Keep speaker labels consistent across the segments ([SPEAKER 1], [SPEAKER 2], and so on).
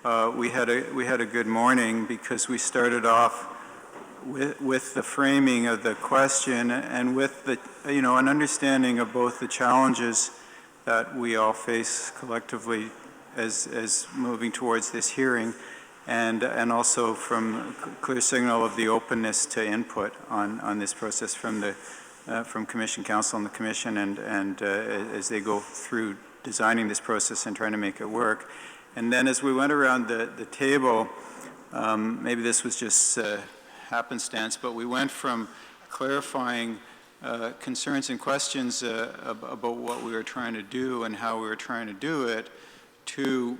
[SPEAKER 1] we had a good morning because we started off with the framing of the question and with the, an understanding of both the challenges that we all face collectively as moving towards this hearing, and also from clear signal of the openness to input on this process from Commission Council and the Commission, and as they go through designing this process and trying to make it work. And then as we went around the table, maybe this was just happenstance, but we went from clarifying concerns and questions about what we were trying to do and how we were trying to do it, to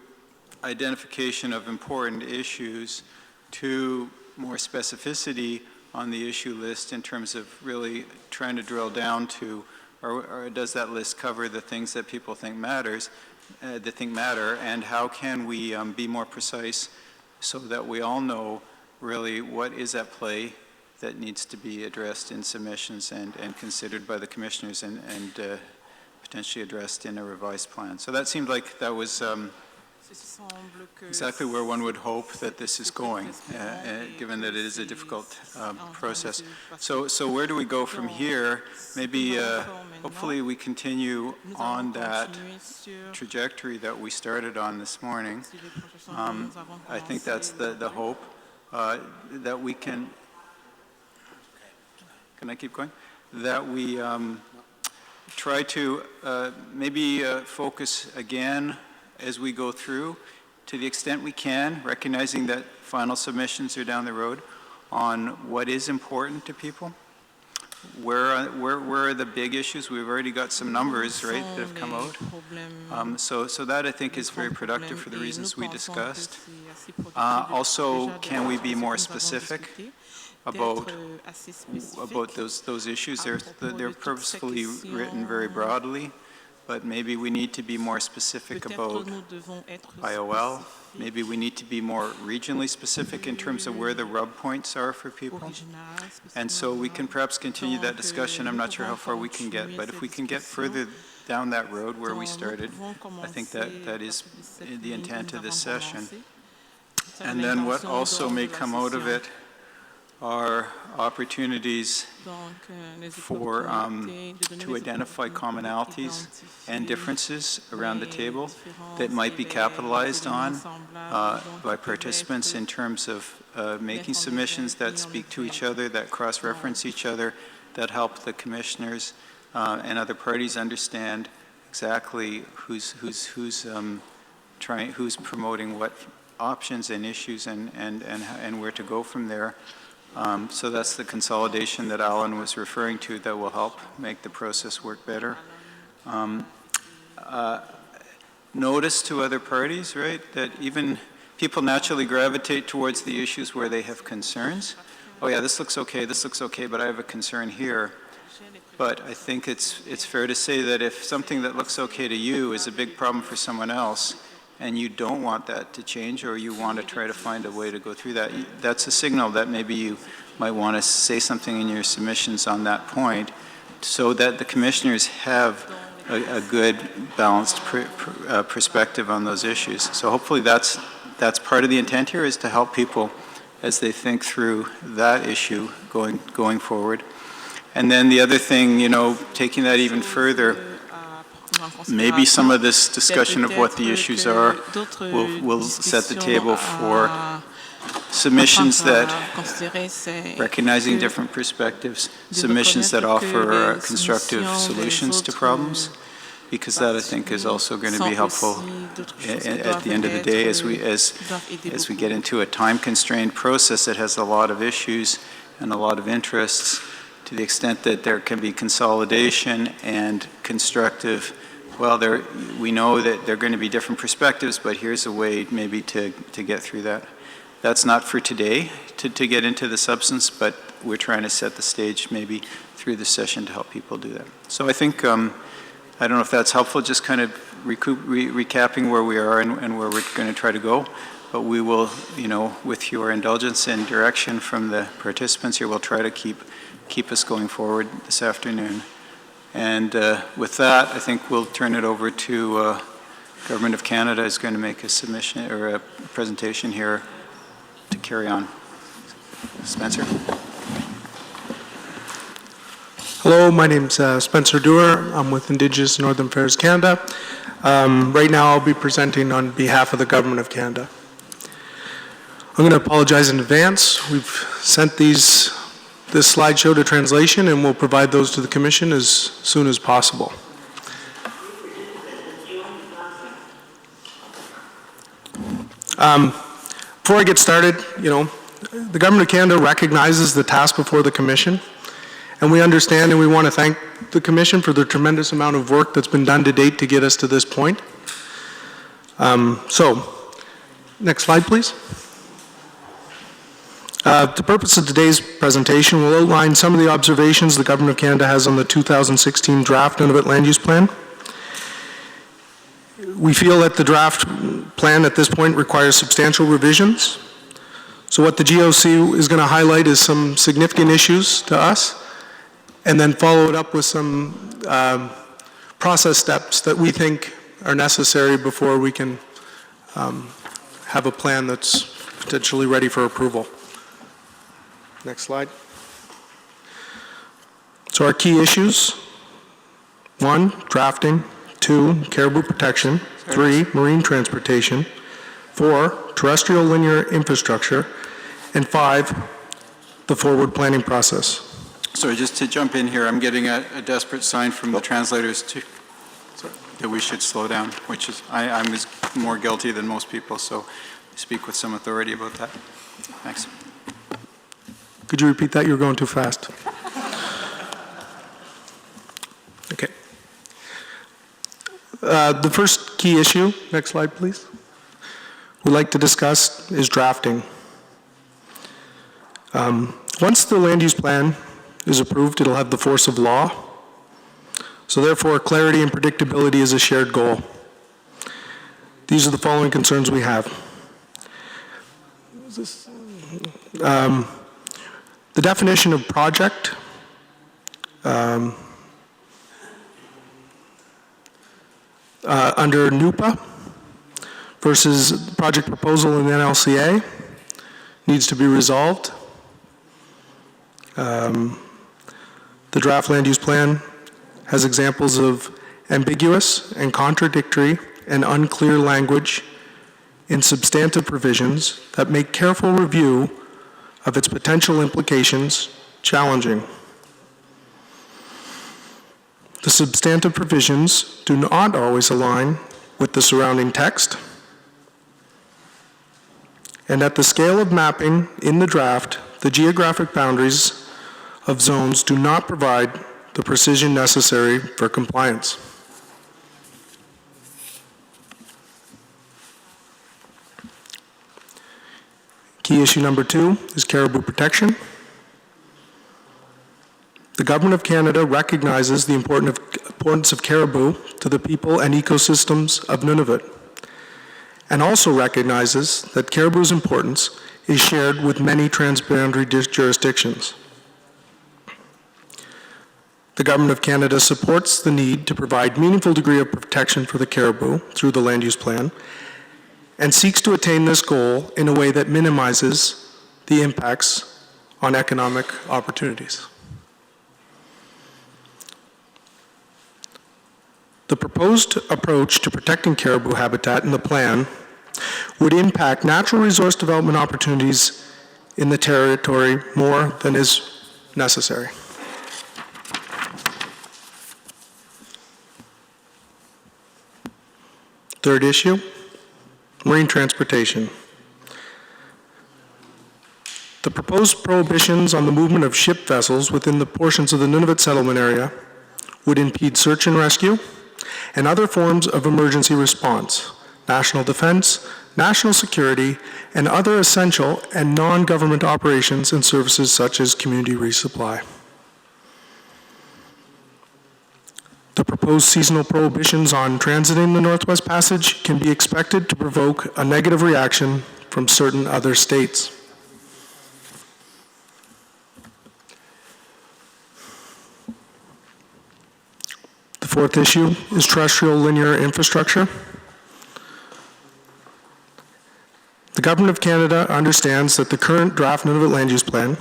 [SPEAKER 1] identification of important issues, to more specificity on the issue list in terms of really trying to drill down to, or does that list cover the things that people think matter, and how can we be more precise so that we all know really what is at play that needs to be addressed in submissions and considered by the commissioners and potentially addressed in a revised plan. So that seemed like that was exactly where one would hope that this is going, given that it is a difficult process. So where do we go from here? Maybe, hopefully we continue on that trajectory that we started on this morning. I think that's the hope, that we can I keep going? That we try to maybe focus again as we go through, to the extent we can, recognizing that final submissions are down the road, on what is important to people. Where are the big issues? We've already got some numbers, right, that have come out. So that I think is very productive for the reasons we discussed. Also, can we be more specific about those issues? They're purposefully written very broadly, but maybe we need to be more specific about IOL. Maybe we need to be more regionally specific in terms of where the rub points are for people. And so we can perhaps continue that discussion. I'm not sure how far we can get, but if we can get further down that road where we started, I think that is the intent of this session. And then what also may come out of it are opportunities for to identify commonalities and differences around the table that might be capitalized on by participants in terms of making submissions that speak to each other, that cross-reference each other, that help the commissioners and other parties understand exactly who's promoting what options and issues and where to go from there. So that's the consolidation that Alan was referring to that will help make the process work better. Notice to other parties, right, that even people naturally gravitate towards the issues where they have concerns. Oh yeah, this looks okay, but I have a concern here. But I think it's fair to say that if something that looks okay to you is a big problem for someone else, and you don't want that to change, or you want to try to find a way to go through that, that's a signal that maybe you might want to say something in your submissions on that point, so that the commissioners have a good, balanced perspective on those issues. So hopefully that's part of the intent here, is to help people as they think through that issue going forward. And then the other thing, taking that even further, maybe some of this discussion of what the issues are will set the table for submissions that, recognizing different perspectives, submissions that offer constructive solutions to problems, because that I think is also going to be helpful at the end of the day as we get into a time-constrained process that has a lot of issues and a lot of interests. To the extent that there can be consolidation and constructive, well, we know that there are going to be different perspectives, but here's a way maybe to get through that. That's not for today, to get into the substance, but we're trying to set the stage maybe through the session to help people do that. So I think, I don't know if that's helpful, just kind of recapping where we are and where we're going to try to go. But we will, with your indulgence and direction from the participants here, we'll try to keep us going forward this afternoon. And with that, I think we'll turn it over to Government of Canada is going to make a submission or a presentation here to carry on. Spencer?
[SPEAKER 2] Hello, my name's Spencer Dewar. I'm with Indigenous Northern Affairs Canada. Right now I'll be presenting on behalf of the Government of Canada. I'm going to apologize in advance. We've sent this slideshow to translation and we'll provide those to the Commission as soon as possible. Before I get started, the Government of Canada recognizes the task before the Commission, and we understand and we want to thank the Commission for the tremendous amount of work that's been done to date to get us to this point. Next slide, please. The purpose of today's presentation will outline some of the observations the Government of Canada has on the 2016 draft Nunavut Land Use Plan. We feel that the draft plan at this point requires substantial revisions. So what the GOC is going to highlight is some significant issues to us, and then follow it up with some process steps that we think are necessary before we can have a plan that's potentially ready for approval. Next slide. So our key issues: 1, drafting; 2, caribou protection; 3, marine transportation; 4, terrestrial linear infrastructure; and 5, the forward planning process.
[SPEAKER 1] Sorry, just to jump in here, I'm getting a desperate sign from the translators that we should slow down, which is, I'm more guilty than most people, so speak with some authority about that. Thanks.
[SPEAKER 2] Could you repeat that? You were going too fast. Okay. The first key issue, next slide please, we'd like to discuss is drafting. Once the land use plan is approved, it'll have the force of law. So therefore, clarity and predictability is a shared goal. These are the following concerns we have. The definition of project, under NUPA versus project proposal in NLCA needs to be resolved. The draft land use plan has examples of ambiguous and contradictory and unclear language in substantive provisions that make careful review of its potential implications challenging. The substantive provisions do not always align with the surrounding text, and at the scale of mapping in the draft, the geographic boundaries of zones do not provide the precision necessary for compliance. Key issue number 2 is caribou protection. The Government of Canada recognizes the importance of caribou to the people and ecosystems of Nunavut, and also recognizes that caribou's importance is shared with many transboundary jurisdictions. The Government of Canada supports the need to provide meaningful degree of protection for the caribou through the land use plan, and seeks to attain this goal in a way that minimizes the impacts on economic opportunities. The proposed approach to protecting caribou habitat in the plan would impact natural resource development opportunities in the territory more than is necessary. Third issue, marine transportation. The proposed prohibitions on the movement of ship vessels within the portions of the Nunavut settlement area would impede search and rescue and other forms of emergency response, national defense, national security, and other essential and non-government operations and services such as community resupply. The proposed seasonal prohibitions on transiting the Northwest Passage can be expected to provoke a negative reaction from certain other states. The fourth issue is terrestrial linear infrastructure. The Government of Canada understands that the current draft Nunavut Land Use Plan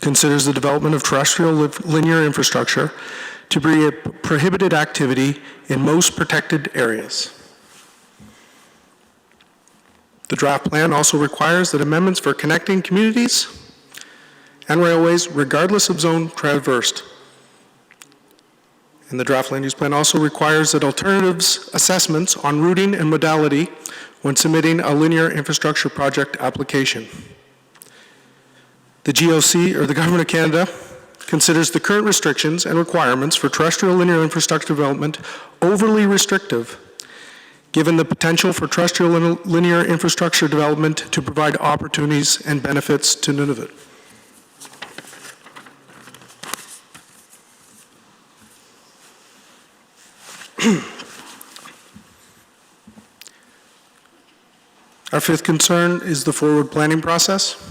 [SPEAKER 2] considers the development of terrestrial linear infrastructure to be a prohibited activity in most protected areas. The draft plan also requires that amendments for connecting communities and railways, regardless of zone traversed. And the draft land use plan also requires that alternatives assessments on routing and modality when submitting a linear infrastructure project application. The GOC, or the Government of Canada, considers the current restrictions and requirements for terrestrial linear infrastructure development overly restrictive, given the potential for terrestrial linear infrastructure development to provide opportunities and benefits to Nunavut. Our fifth concern is the forward planning process.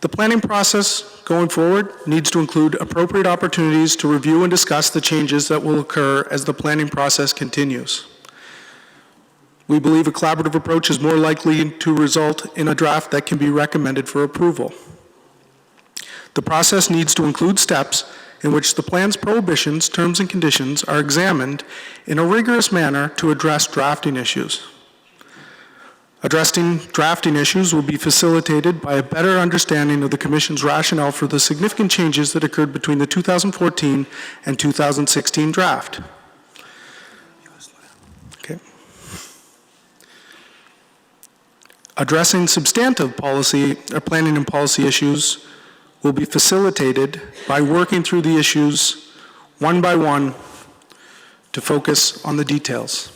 [SPEAKER 2] The planning process going forward needs to include appropriate opportunities to review and discuss the changes that will occur as the planning process continues. We believe a collaborative approach is more likely to result in a draft that can be recommended for approval. The process needs to include steps in which the plan's prohibitions, terms, and conditions are examined in a rigorous manner to address drafting issues. Addressing drafting issues will be facilitated by a better understanding of the Commission's rationale for the significant changes that occurred between the 2014 and 2016 draft. Okay. Addressing substantive policy, planning and policy issues will be facilitated by working through the issues one by one to focus on the details.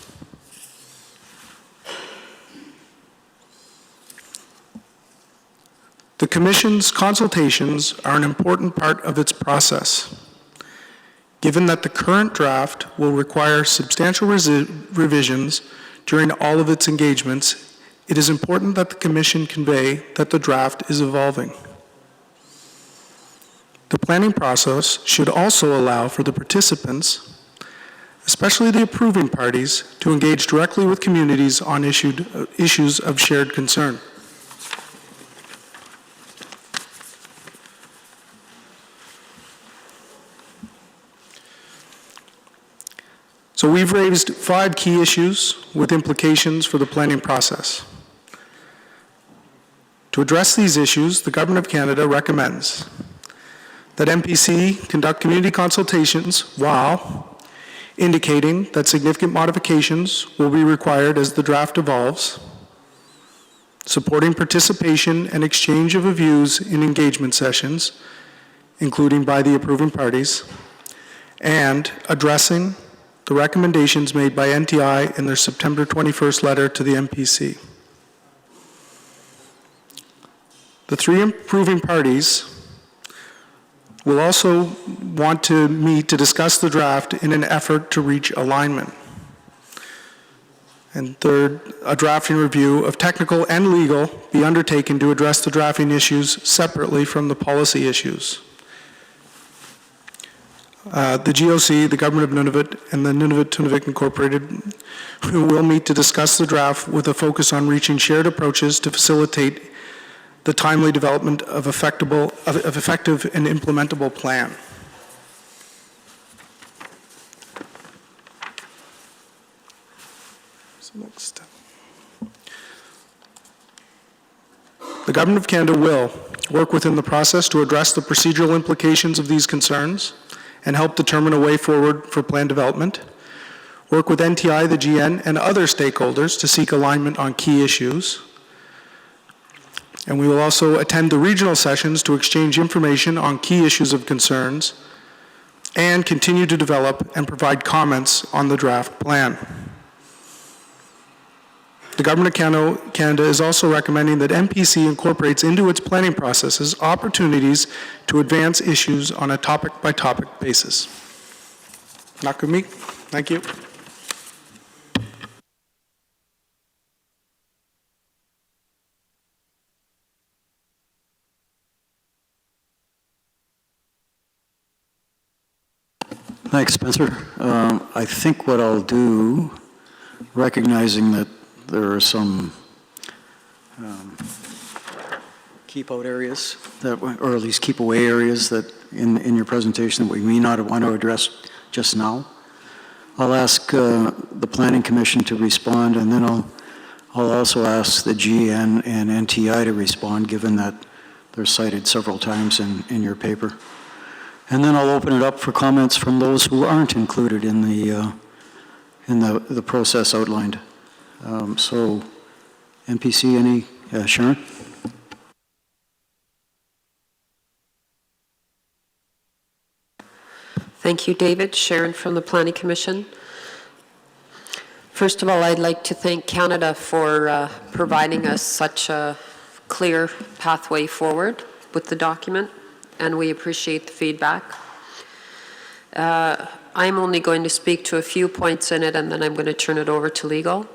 [SPEAKER 2] The Commission's consultations are an important part of its process. Given that the current draft will require substantial revisions during all of its engagements, it is important that the Commission convey that the draft is evolving. The planning process should also allow for the participants, especially the approving parties, to engage directly with communities on issues of shared concern. So we've raised 5 key issues with implications for the planning process. To address these issues, the Government of Canada recommends that NPC conduct community consultations while indicating that significant modifications will be required as the draft evolves, supporting participation and exchange of views in engagement sessions, including by the approving parties, and addressing the recommendations made by NTI in their September 21st letter to the NPC. The 3 approving parties will also want to meet to discuss the draft in an effort to reach alignment. And third, a drafting review of technical and legal be undertaken to address the drafting issues separately from the policy issues. The GOC, the Government of Nunavut, and the Nunavut Incorporated will meet to discuss the draft with a focus on reaching shared approaches to facilitate the timely development of effective and implementable plan. Next. The Government of Canada will work within the process to address the procedural implications of these concerns and help determine a way forward for plan development, work with NTI, the GN, and other stakeholders to seek alignment on key issues. And we will also attend the regional sessions to exchange information on key issues of concerns and continue to develop and provide comments on the draft plan. The Government of Canada is also recommending that NPC incorporates into its planning processes opportunities to advance issues on a topic-by-topic basis. Nakumik, thank you.
[SPEAKER 3] Thanks, Spencer. I think what I'll do, recognizing that there are some keep out areas, or at least keep away areas that in your presentation that we may not want to address just now. I'll ask the Planning Commission to respond, and then I'll also ask the GN and NTI to respond, given that they're cited several times in your paper. And then I'll open it up for comments from those who aren't included in the process outlined. So, NPC, any, Sharon?
[SPEAKER 4] Thank you, David. Sharon from the Planning Commission. First of all, I'd like to thank Canada for providing us such a clear pathway forward with the document, and we appreciate the feedback. I'm only going to speak to a few points in it, and then I'm going to turn it over to legal.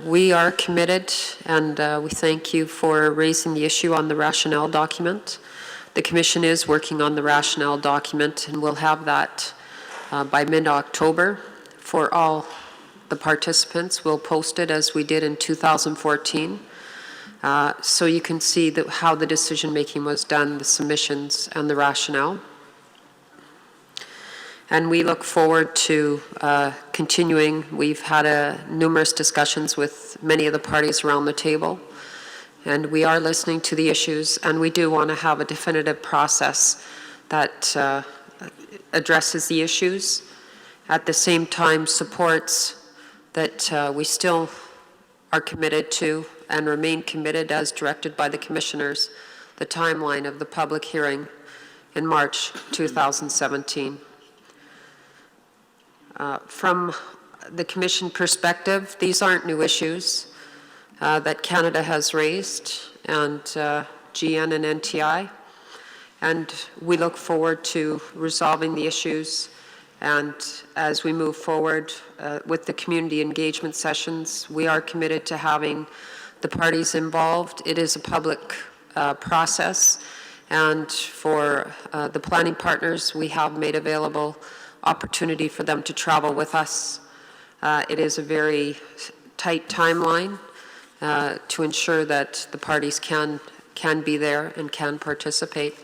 [SPEAKER 4] We are committed, and we thank you for raising the issue on the rationale document. The Commission is working on the rationale document, and we'll have that by mid-October for all the participants. We'll post it as we did in 2014. So you can see how the decision-making was done, the submissions, and the rationale. And we look forward to continuing. We've had numerous discussions with many of the parties around the table, and we are listening to the issues, and we do want to have a definitive process that addresses the issues, at the same time supports that we still are committed to and remain committed, as directed by the commissioners, the timeline of the public hearing in March 2017. From the Commission perspective, these aren't new issues that Canada has raised, and GN and NTI, and we look forward to resolving the issues. And as we move forward with the community engagement sessions, we are committed to having the parties involved. It is a public process, and for the planning partners, we have made available opportunity for them to travel with us. It is a very tight timeline to ensure that the parties can be there and can participate.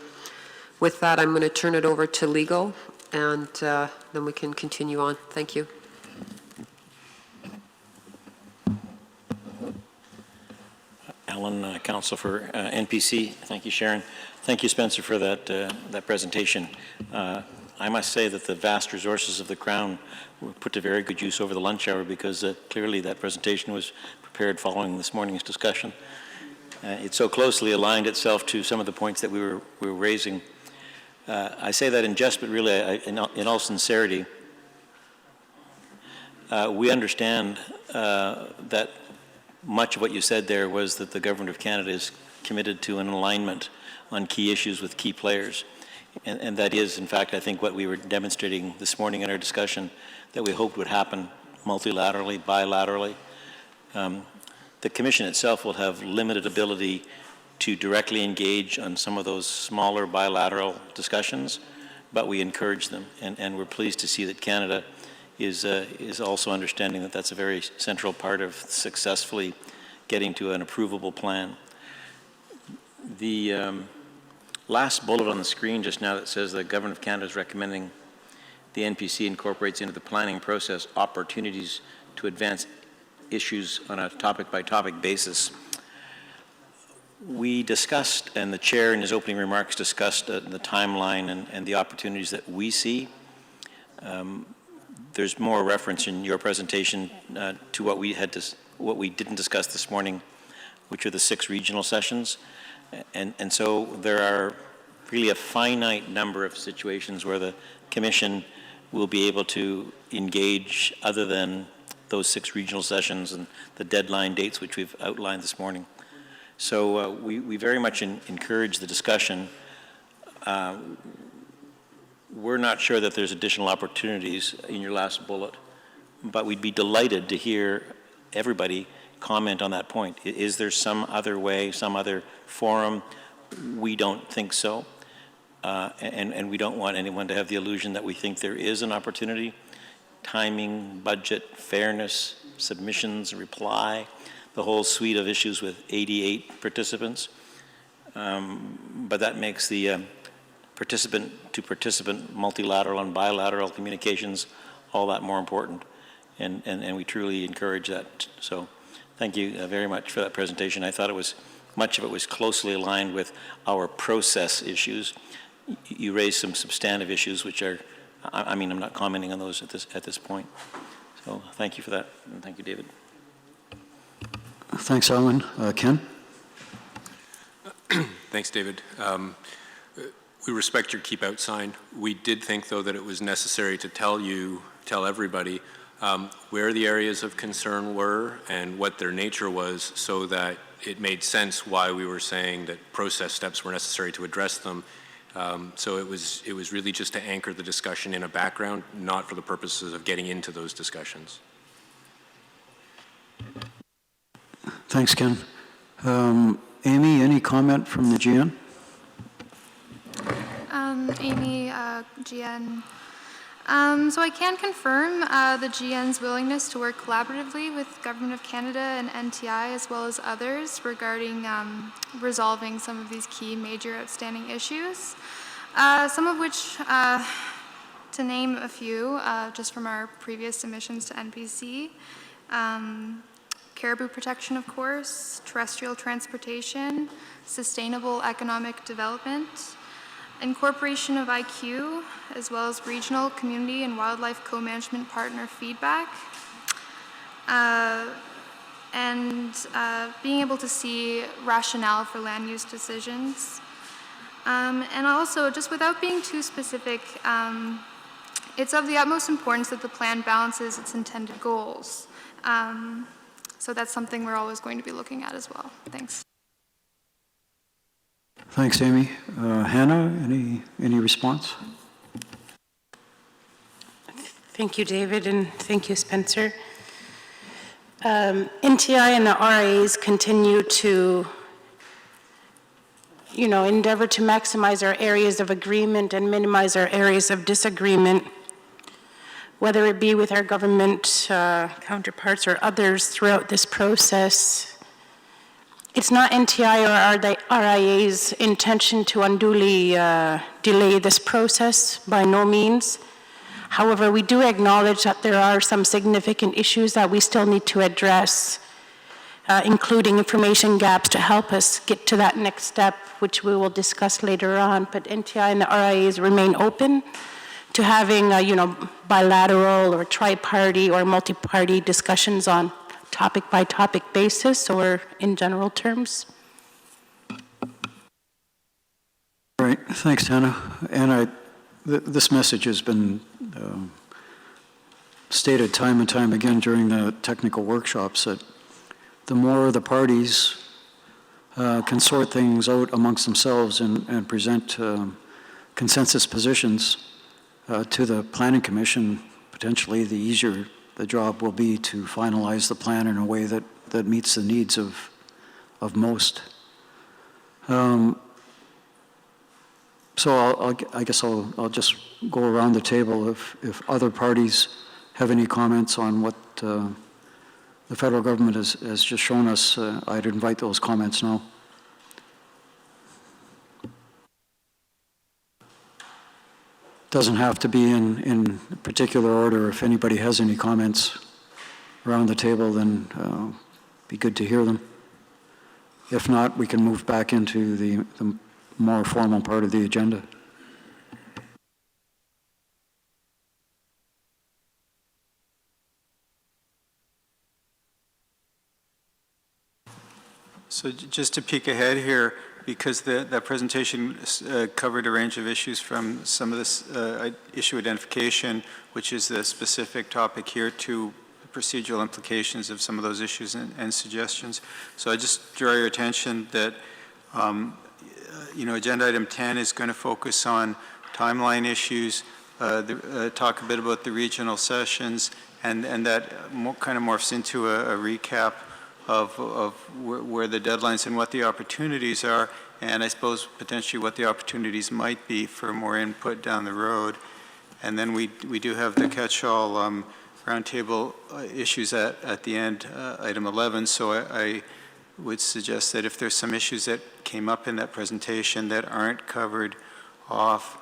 [SPEAKER 4] With that, I'm going to turn it over to legal, and then we can continue on. Thank you.
[SPEAKER 5] Alan, Counsel for NPC. Thank you, Sharon. Thank you, Spencer, for that presentation. I must say that the vast resources of the Crown were put to very good use over the lunch hour, because clearly that presentation was prepared following this morning's discussion. It so closely aligned itself to some of the points that we were raising. I say that in jest, but really in all sincerity, we understand that much of what you said there was that the Government of Canada is committed to an alignment on key issues with key players. And that is, in fact, I think what we were demonstrating this morning in our discussion, that we hoped would happen multilaterally, bilaterally. The Commission itself will have limited ability to directly engage on some of those smaller bilateral discussions, but we encourage them, and we're pleased to see that Canada is also understanding that that's a very central part of successfully getting to an approvable plan. The last bullet on the screen just now that says the Government of Canada is recommending the NPC incorporates into the planning process opportunities to advance issues on a topic-by-topic basis. We discussed, and the Chair in his opening remarks discussed the timeline and the opportunities that we see. There's more reference in your presentation to what we didn't discuss this morning, which are the 6 regional sessions. And so there are really a finite number of situations where the Commission will be able to engage other than those 6 regional sessions and the deadline dates which we've outlined this morning. So we very much encourage the discussion. We're not sure that there's additional opportunities in your last bullet, but we'd be delighted to hear everybody comment on that point. Is there some other way, some other forum? We don't think so. And we don't want anyone to have the illusion that we think there is an opportunity. Timing, budget, fairness, submissions, reply, the whole suite of issues with 88 participants. But that makes the participant-to-participant multilateral and bilateral communications all that more important. And we truly encourage that. So thank you very much for that presentation. I thought much of it was closely aligned with our process issues. You raised some substantive issues, which are, I mean, I'm not commenting on those at this point. So thank you for that, and thank you, David.
[SPEAKER 3] Thanks, Alan. Ken?
[SPEAKER 6] Thanks, David. We respect your keep out sign. We did think, though, that it was necessary to tell everybody where the areas of concern were and what their nature was, so that it made sense why we were saying that process steps were necessary to address them. So it was really just to anchor the discussion in a background, not for the purposes of getting into those discussions.
[SPEAKER 3] Thanks, Ken. Amy, any comment from the GN?
[SPEAKER 7] Amy, GN. So I can confirm the GN's willingness to work collaboratively with Government of Canada and NTI as well as others regarding resolving some of these key major outstanding issues, some of which, to name a few, just from our previous submissions to NPC, caribou protection, of course, terrestrial transportation, sustainable economic development, incorporation of IQ, as well as regional, community, and wildlife co-management partner feedback, and being able to see rationale for land use decisions. And also, just without being too specific, it's of the utmost importance that the plan balances its intended goals. So that's something we're always going to be looking at as well. Thanks.
[SPEAKER 3] Thanks, Amy. Hannah, any response?
[SPEAKER 8] Thank you, David, and thank you, Spencer. NTI and the RIAs continue to, endeavor to maximize our areas of agreement and minimize our areas of disagreement, whether it be with our government counterparts or others throughout this process. It's not NTI or RIA's intention to unduly delay this process, by no means. However, we do acknowledge that there are some significant issues that we still need to address, including information gaps to help us get to that next step, which we will discuss later on. But NTI and the RIAs remain open to having, bilateral or tri-party or multi-party discussions on topic-by-topic basis or in general terms.
[SPEAKER 3] All right, thanks, Hannah. And this message has been stated time and time again during the technical workshops, that the more the parties can sort things out amongst themselves and present consensus positions to the Planning Commission, potentially the easier the job will be to finalize the plan in a way that meets the needs of most. So I guess I'll just go around the table. If other parties have any comments on what the federal government has just shown us, I'd invite those comments now. Doesn't have to be in particular order. If anybody has any comments around the table, then be good to hear them. If not, we can move back into the more formal part of the agenda.
[SPEAKER 1] So just to peek ahead here, because that presentation covered a range of issues, from some of this issue identification, which is the specific topic here, to procedural implications of some of those issues and suggestions. So I just draw your attention that agenda item 10 is going to focus on timeline issues, talk a bit about the regional sessions, and that kind of morphs into a recap of where the deadlines and what the opportunities are, and I suppose potentially what the opportunities might be for more input down the road. And then we do have the catch-all roundtable issues at the end, item 11. So I would suggest that if there's some issues that came up in that presentation that aren't covered off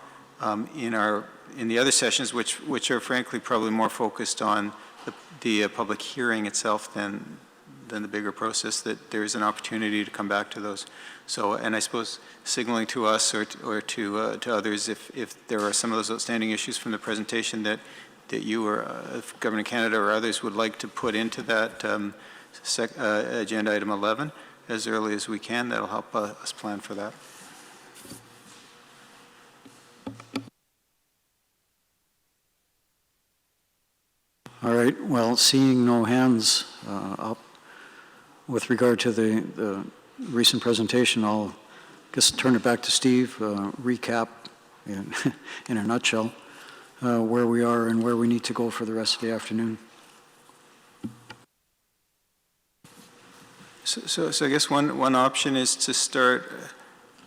[SPEAKER 1] in the other sessions, which are frankly probably more focused on the public hearing itself than the bigger process, that there's an opportunity to come back to those. So, and I suppose signaling to us or to others if there are some of those outstanding issues from the presentation that you or Government of Canada or others would like to put into that agenda item 11 as early as we can, that'll help us plan for that.
[SPEAKER 3] All right, well, seeing no hands up with regard to the recent presentation, I'll just turn it back to Steve, recap in a nutshell where we are and where we need to go for the rest of the afternoon.
[SPEAKER 1] So I guess one option is to start,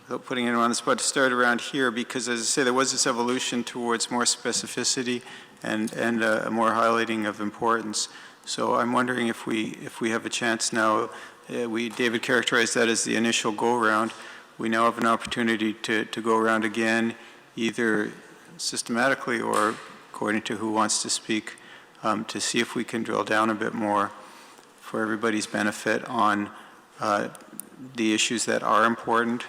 [SPEAKER 1] without putting anyone on the spot, to start around here, because as I say, there was this evolution towards more specificity and a more highlighting of importance. So I'm wondering if we have a chance now, David characterized that as the initial go-around. We now have an opportunity to go around again, either systematically or according to who wants to speak, to see if we can drill down a bit more for everybody's benefit on the issues that are important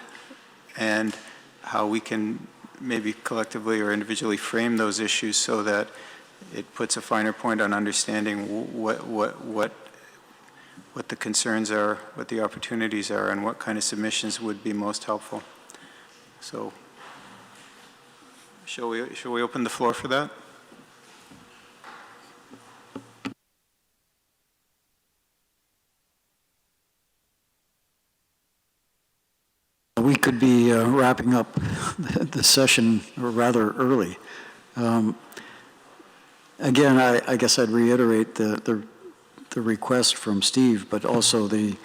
[SPEAKER 1] and how we can maybe collectively or individually frame those issues so that it puts a finer point on understanding what the concerns are, what the opportunities are, and what kind of submissions would be most helpful. So, shall we open the floor for that?
[SPEAKER 3] We could be wrapping up the session rather early. Again, I guess I'd reiterate the request from Steve, but also the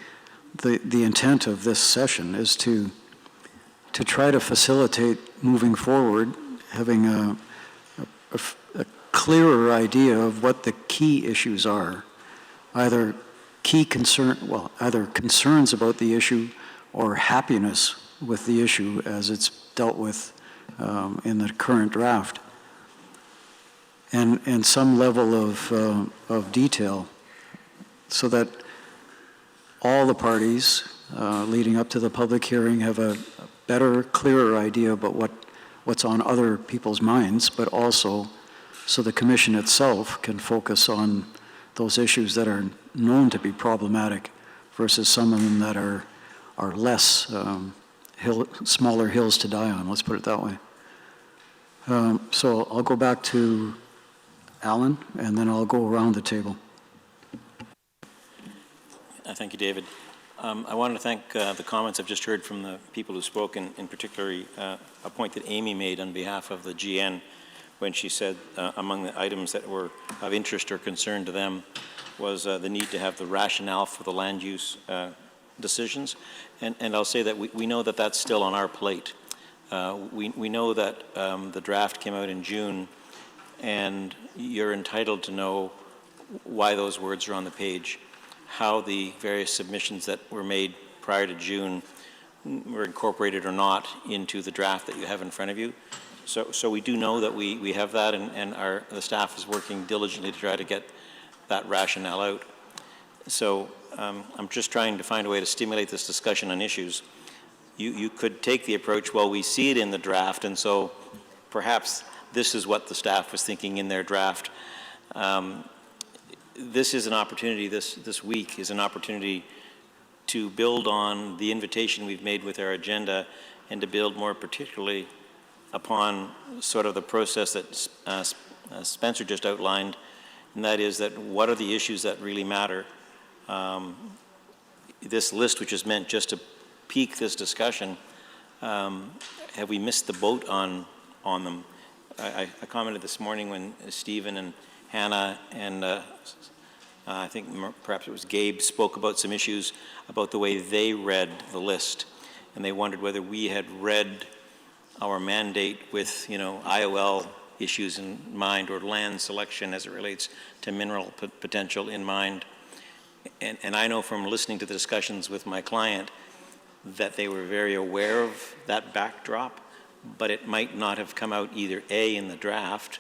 [SPEAKER 3] intent of this session is to try to facilitate moving forward, having a clearer idea of what the key issues are, either concerns about the issue or happiness with the issue as it's dealt with in the current draft, and some level of detail, so that all the parties leading up to the public hearing have a better, clearer idea about what's on other people's minds, but also so the commission itself can focus on those issues that are known to be problematic versus some of them that are less smaller hills to die on, let's put it that way. So I'll go back to Alan, and then I'll go around the table.
[SPEAKER 5] Thank you, David. I wanted to thank the comments I've just heard from the people who spoke, and in particular a point that Amy made on behalf of the GN when she said among the items that were of interest or concern to them was the need to have the rationale for the land use decisions. And I'll say that we know that that's still on our plate. We know that the draft came out in June, and you're entitled to know why those words are on the page, how the various submissions that were made prior to June were incorporated or not into the draft that you have in front of you. So we do know that we have that, and the staff is working diligently to try to get that rationale out. So I'm just trying to find a way to stimulate this discussion on issues. You could take the approach, well, we see it in the draft, and so perhaps this is what the staff was thinking in their draft. This is an opportunity, this week is an opportunity to build on the invitation we've made with our agenda and to build more particularly upon sort of the process that Spencer just outlined, and that is that what are the issues that really matter. This list, which is meant just to pique this discussion, have we missed the boat on them? I commented this morning when Stephen and Hannah and I think perhaps it was Gabe spoke about some issues about the way they read the list, and they wondered whether we had read our mandate with, IOL issues in mind, or land selection as it relates to mineral potential in mind. And I know from listening to the discussions with my client that they were very aware of that backdrop, but it might not have come out either A, in the draft,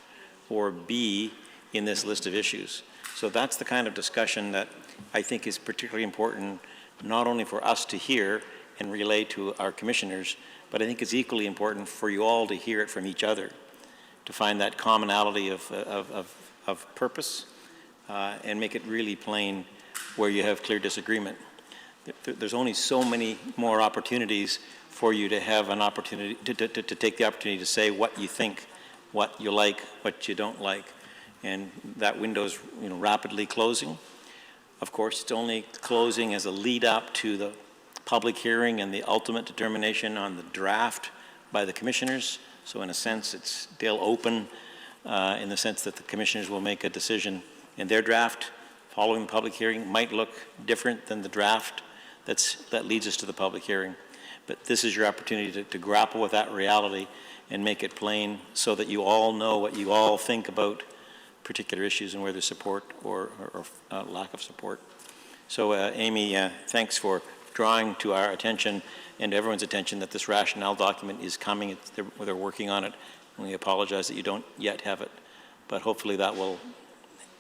[SPEAKER 5] or B, in this list of issues. So that's the kind of discussion that I think is particularly important, not only for us to hear and relay to our commissioners, but I think it's equally important for you all to hear it from each other, to find that commonality of purpose and make it really plain where you have clear disagreement. There's only so many more opportunities for you to have an opportunity to take the opportunity to say what you think, what you like, what you don't like, and that window's rapidly closing. Of course, it's only closing as a lead up to the public hearing and the ultimate determination on the draft by the commissioners. So in a sense, it's still open in the sense that the commissioners will make a decision, and their draft following the public hearing might look different than the draft that leads us to the public hearing. But this is your opportunity to grapple with that reality and make it plain so that you all know what you all think about particular issues and where there's support or lack of support. So Amy, thanks for drawing to our attention and everyone's attention that this rationale document is coming. They're working on it. And we apologize that you don't yet have it, but hopefully that will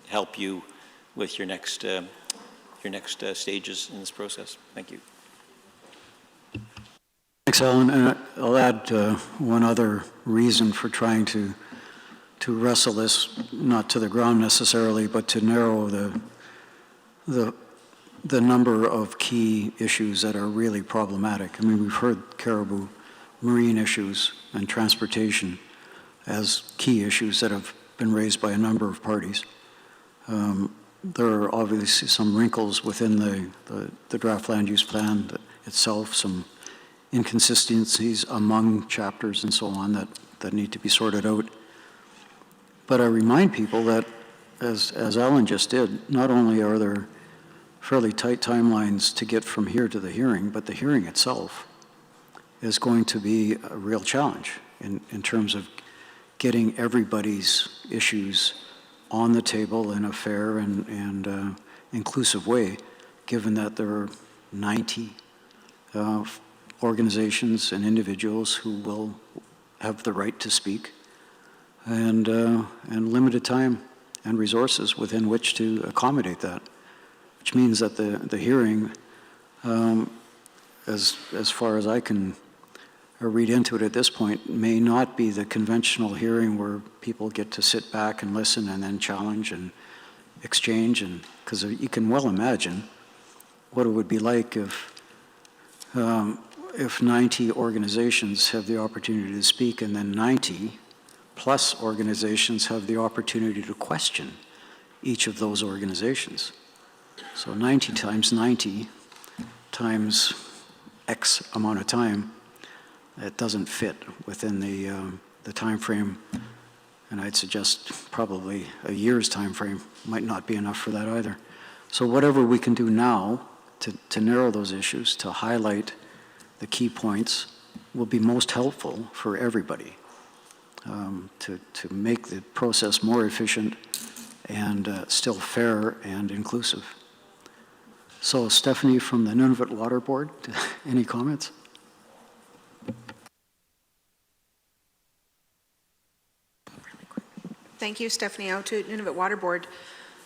[SPEAKER 5] help you with your next stages in this process. Thank you.
[SPEAKER 3] Thanks, Alan. And I'll add one other reason for trying to wrestle this, not to the ground necessarily, but to narrow the number of key issues that are really problematic. I mean, we've heard caribou, marine issues, and transportation as key issues that have been raised by a number of parties. There are obviously some wrinkles within the draft land use plan itself, some inconsistencies among chapters and so on that need to be sorted out. But I remind people that, as Alan just did, not only are there fairly tight timelines to get from here to the hearing, but the hearing itself is going to be a real challenge in terms of getting everybody's issues on the table in a fair and inclusive way, given that there are 90 organizations and individuals who will have the right to speak, and limited time and resources within which to accommodate that, which means that the hearing, as far as I can read into it at this point, may not be the conventional hearing where people get to sit back and listen and then challenge and exchange, and because you can well imagine what it would be like if 90 organizations have the opportunity to speak, and then 90 plus organizations have the opportunity to question each of those organizations. So 90 times 90 times X amount of time, it doesn't fit within the time frame, and I'd suggest probably a year's time frame might not be enough for that either. So whatever we can do now to narrow those issues, to highlight the key points, will be most helpful for everybody, to make the process more efficient and still fair and inclusive. So Stephanie from the Nunavut Water Board, any comments?
[SPEAKER 9] Thank you, Stephanie Outut, Nunavut Water Board.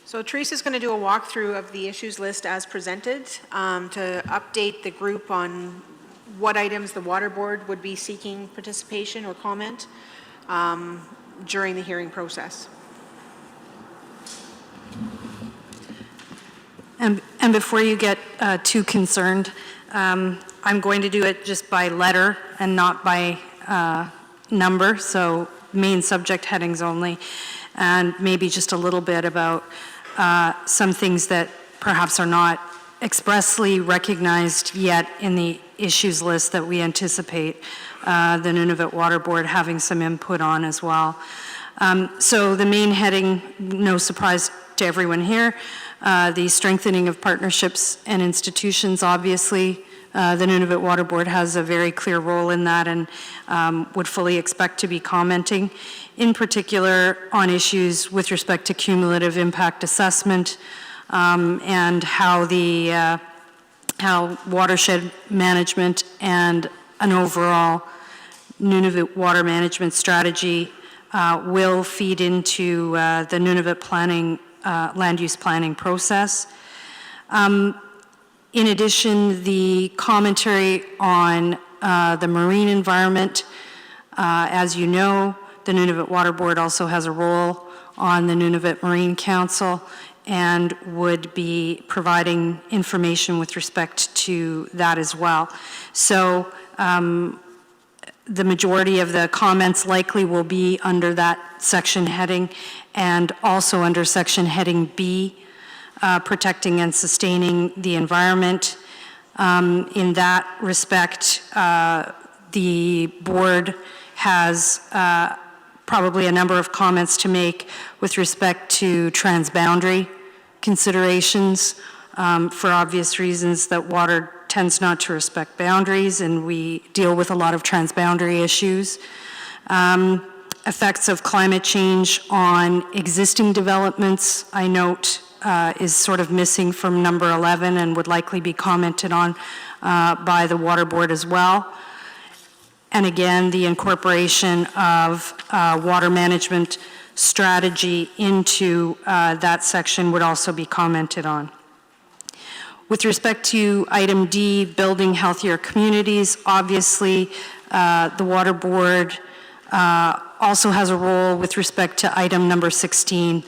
[SPEAKER 9] So Teresa's going to do a walkthrough of the issues list as presented to update the group on what items the Water Board would be seeking participation or comment during the hearing process.
[SPEAKER 10] And before you get too concerned, I'm going to do it just by letter and not by number, so main subject headings only, and maybe just a little bit about some things that perhaps are not expressly recognized yet in the issues list that we anticipate the Nunavut Water Board having some input on as well. So the main heading, no surprise to everyone here, the strengthening of partnerships and institutions, obviously the Nunavut Water Board has a very clear role in that and would fully expect to be commenting, in particular on issues with respect to cumulative impact assessment and how watershed management and an overall Nunavut water management strategy will feed into the Nunavut planning, land use planning process. In addition, the commentary on the marine environment, as you know, the Nunavut Water Board also has a role on the Nunavut Marine Council and would be providing information with respect to that as well. So the majority of the comments likely will be under that section heading and also under section heading B, protecting and sustaining the environment. In that respect, the board has probably a number of comments to make with respect to transboundary considerations for obvious reasons that water tends not to respect boundaries, and we deal with a lot of transboundary issues. Effects of climate change on existing developments, I note, is sort of missing from number 11 and would likely be commented on by the Water Board as well. And again, the incorporation of water management strategy into that section would also be commented on. With respect to item D, building healthier communities, obviously the Water Board also has a role with respect to item number 16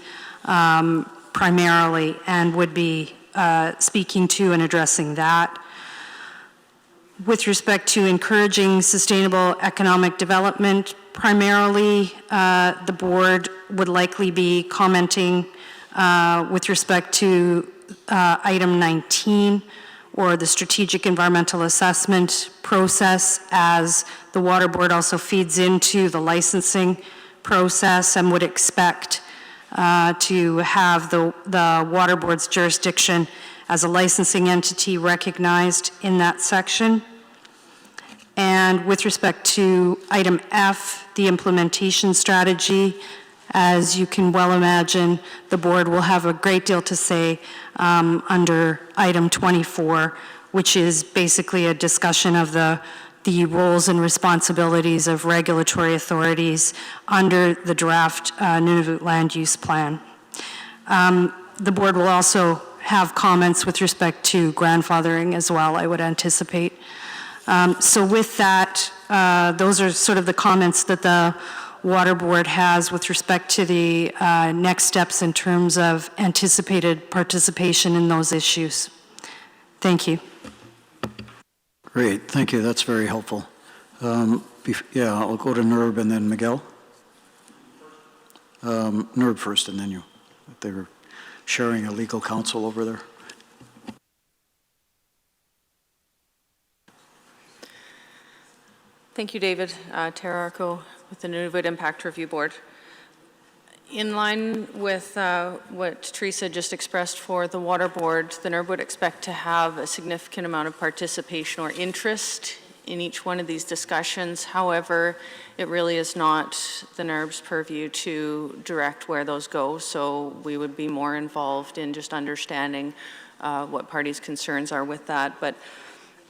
[SPEAKER 10] primarily, and would be speaking to and addressing that. With respect to encouraging sustainable economic development, primarily the board would likely be commenting with respect to item 19, or the strategic environmental assessment process, as the Water Board also feeds into the licensing process and would expect to have the Water Board's jurisdiction as a licensing entity recognized in that section. And with respect to item F, the implementation strategy, as you can well imagine, the board will have a great deal to say under item 24, which is basically a discussion of the roles and responsibilities of regulatory authorities under the draft Nunavut Land Use Plan. The board will also have comments with respect to grandfathering as well, I would anticipate. So with that, those are sort of the comments that the Water Board has with respect to the next steps in terms of anticipated participation in those issues. Thank you.
[SPEAKER 3] Great, thank you, that's very helpful. Yeah, I'll go to NERB and then Miguel. NERB first and then you. They were sharing a legal counsel over there.
[SPEAKER 11] Thank you, David. Tara Arco with the Nunavut Impact Review Board. In line with what Teresa just expressed for the Water Board, the NERB would expect to have a significant amount of participation or interest in each one of these discussions. However, it really is not the NERB's purview to direct where those go, so we would be more involved in just understanding what parties' concerns are with that. But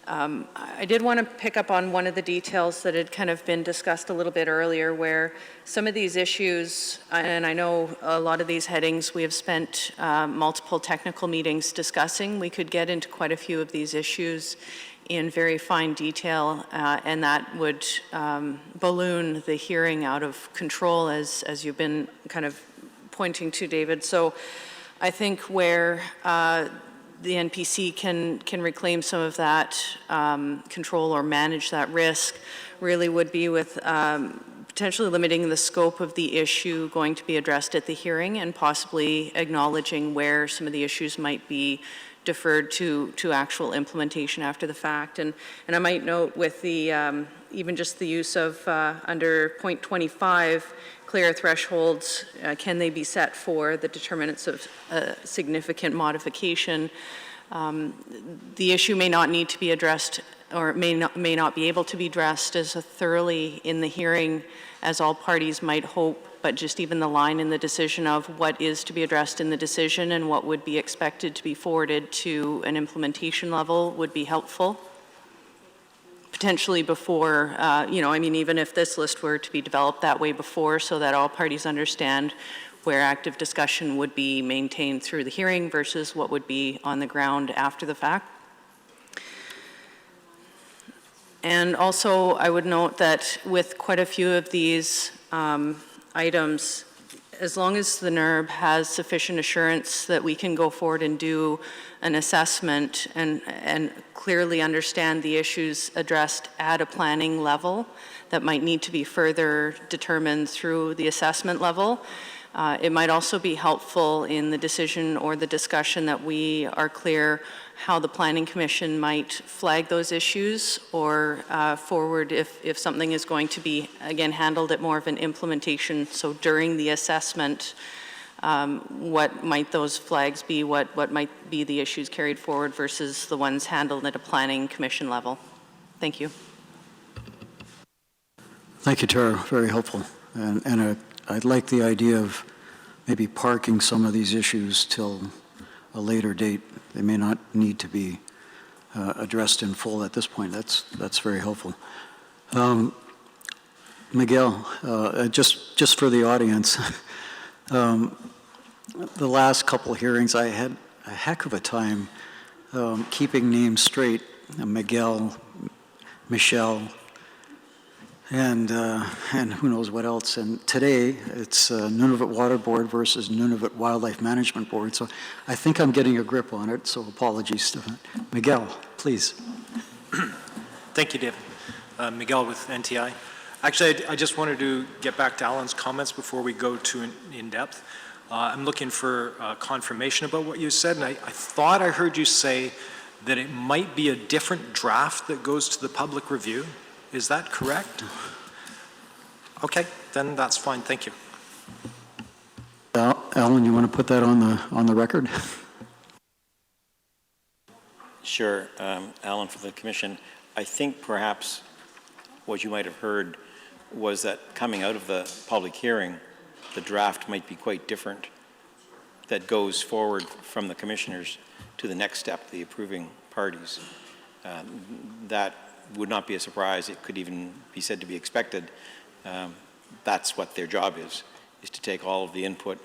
[SPEAKER 11] I did want to pick up on one of the details that had kind of been discussed a little bit earlier, where some of these issues, and I know a lot of these headings we have spent multiple technical meetings discussing. We could get into quite a few of these issues in very fine detail, and that would balloon the hearing out of control, as you've been kind of pointing to, David. So I think where the NPC can reclaim some of that control or manage that risk really would be with potentially limiting the scope of the issue going to be addressed at the hearing, and possibly acknowledging where some of the issues might be deferred to actual implementation after the fact. And I might note with the even just the use of under point 25, clear thresholds, can they be set for the determinants of significant modification? The issue may not need to be addressed, or may not be able to be addressed as thoroughly in the hearing as all parties might hope, but just even the line in the decision of what is to be addressed in the decision and what would be expected to be forwarded to an implementation level would be helpful. Potentially before, even if this list were to be developed that way before, so that all parties understand where active discussion would be maintained through the hearing versus what would be on the ground after the fact. And also, I would note that with quite a few of these items, as long as the NERB has sufficient assurance that we can go forward and do an assessment and clearly understand the issues addressed at a planning level that might need to be further determined through the assessment level, it might also be helpful in the decision or the discussion that we are clear how the Planning Commission might flag those issues or forward if something is going to be, again, handled at more of an implementation. So during the assessment, what might those flags be? What might be the issues carried forward versus the ones handled at a Planning Commission level? Thank you.
[SPEAKER 3] Thank you, Tara. Very helpful. And I'd like the idea of maybe parking some of these issues till a later date. They may not need to be addressed in full at this point. That's very helpful. Miguel, just for the audience, the last couple hearings I had a heck of a time keeping names straight. Miguel, Michelle, and who knows what else. And today, it's Nunavut Water Board versus Nunavut Wildlife Management Board. So I think I'm getting a grip on it, so apologies to that. Miguel, please.
[SPEAKER 12] Thank you, David. Miguel with NTI. Actually, I just wanted to get back to Alan's comments before we go to in-depth. I'm looking for confirmation about what you said, and I thought I heard you say that it might be a different draft that goes to the public review. Is that correct? Okay, then that's fine. Thank you.
[SPEAKER 3] Alan, you want to put that on the record?
[SPEAKER 5] Sure, Alan for the Commission. I think perhaps what you might have heard was that coming out of the public hearing, the draft might be quite different that goes forward from the commissioners to the next step, the approving parties. That would not be a surprise. It could even be said to be expected. That's what their job is to take all of the input,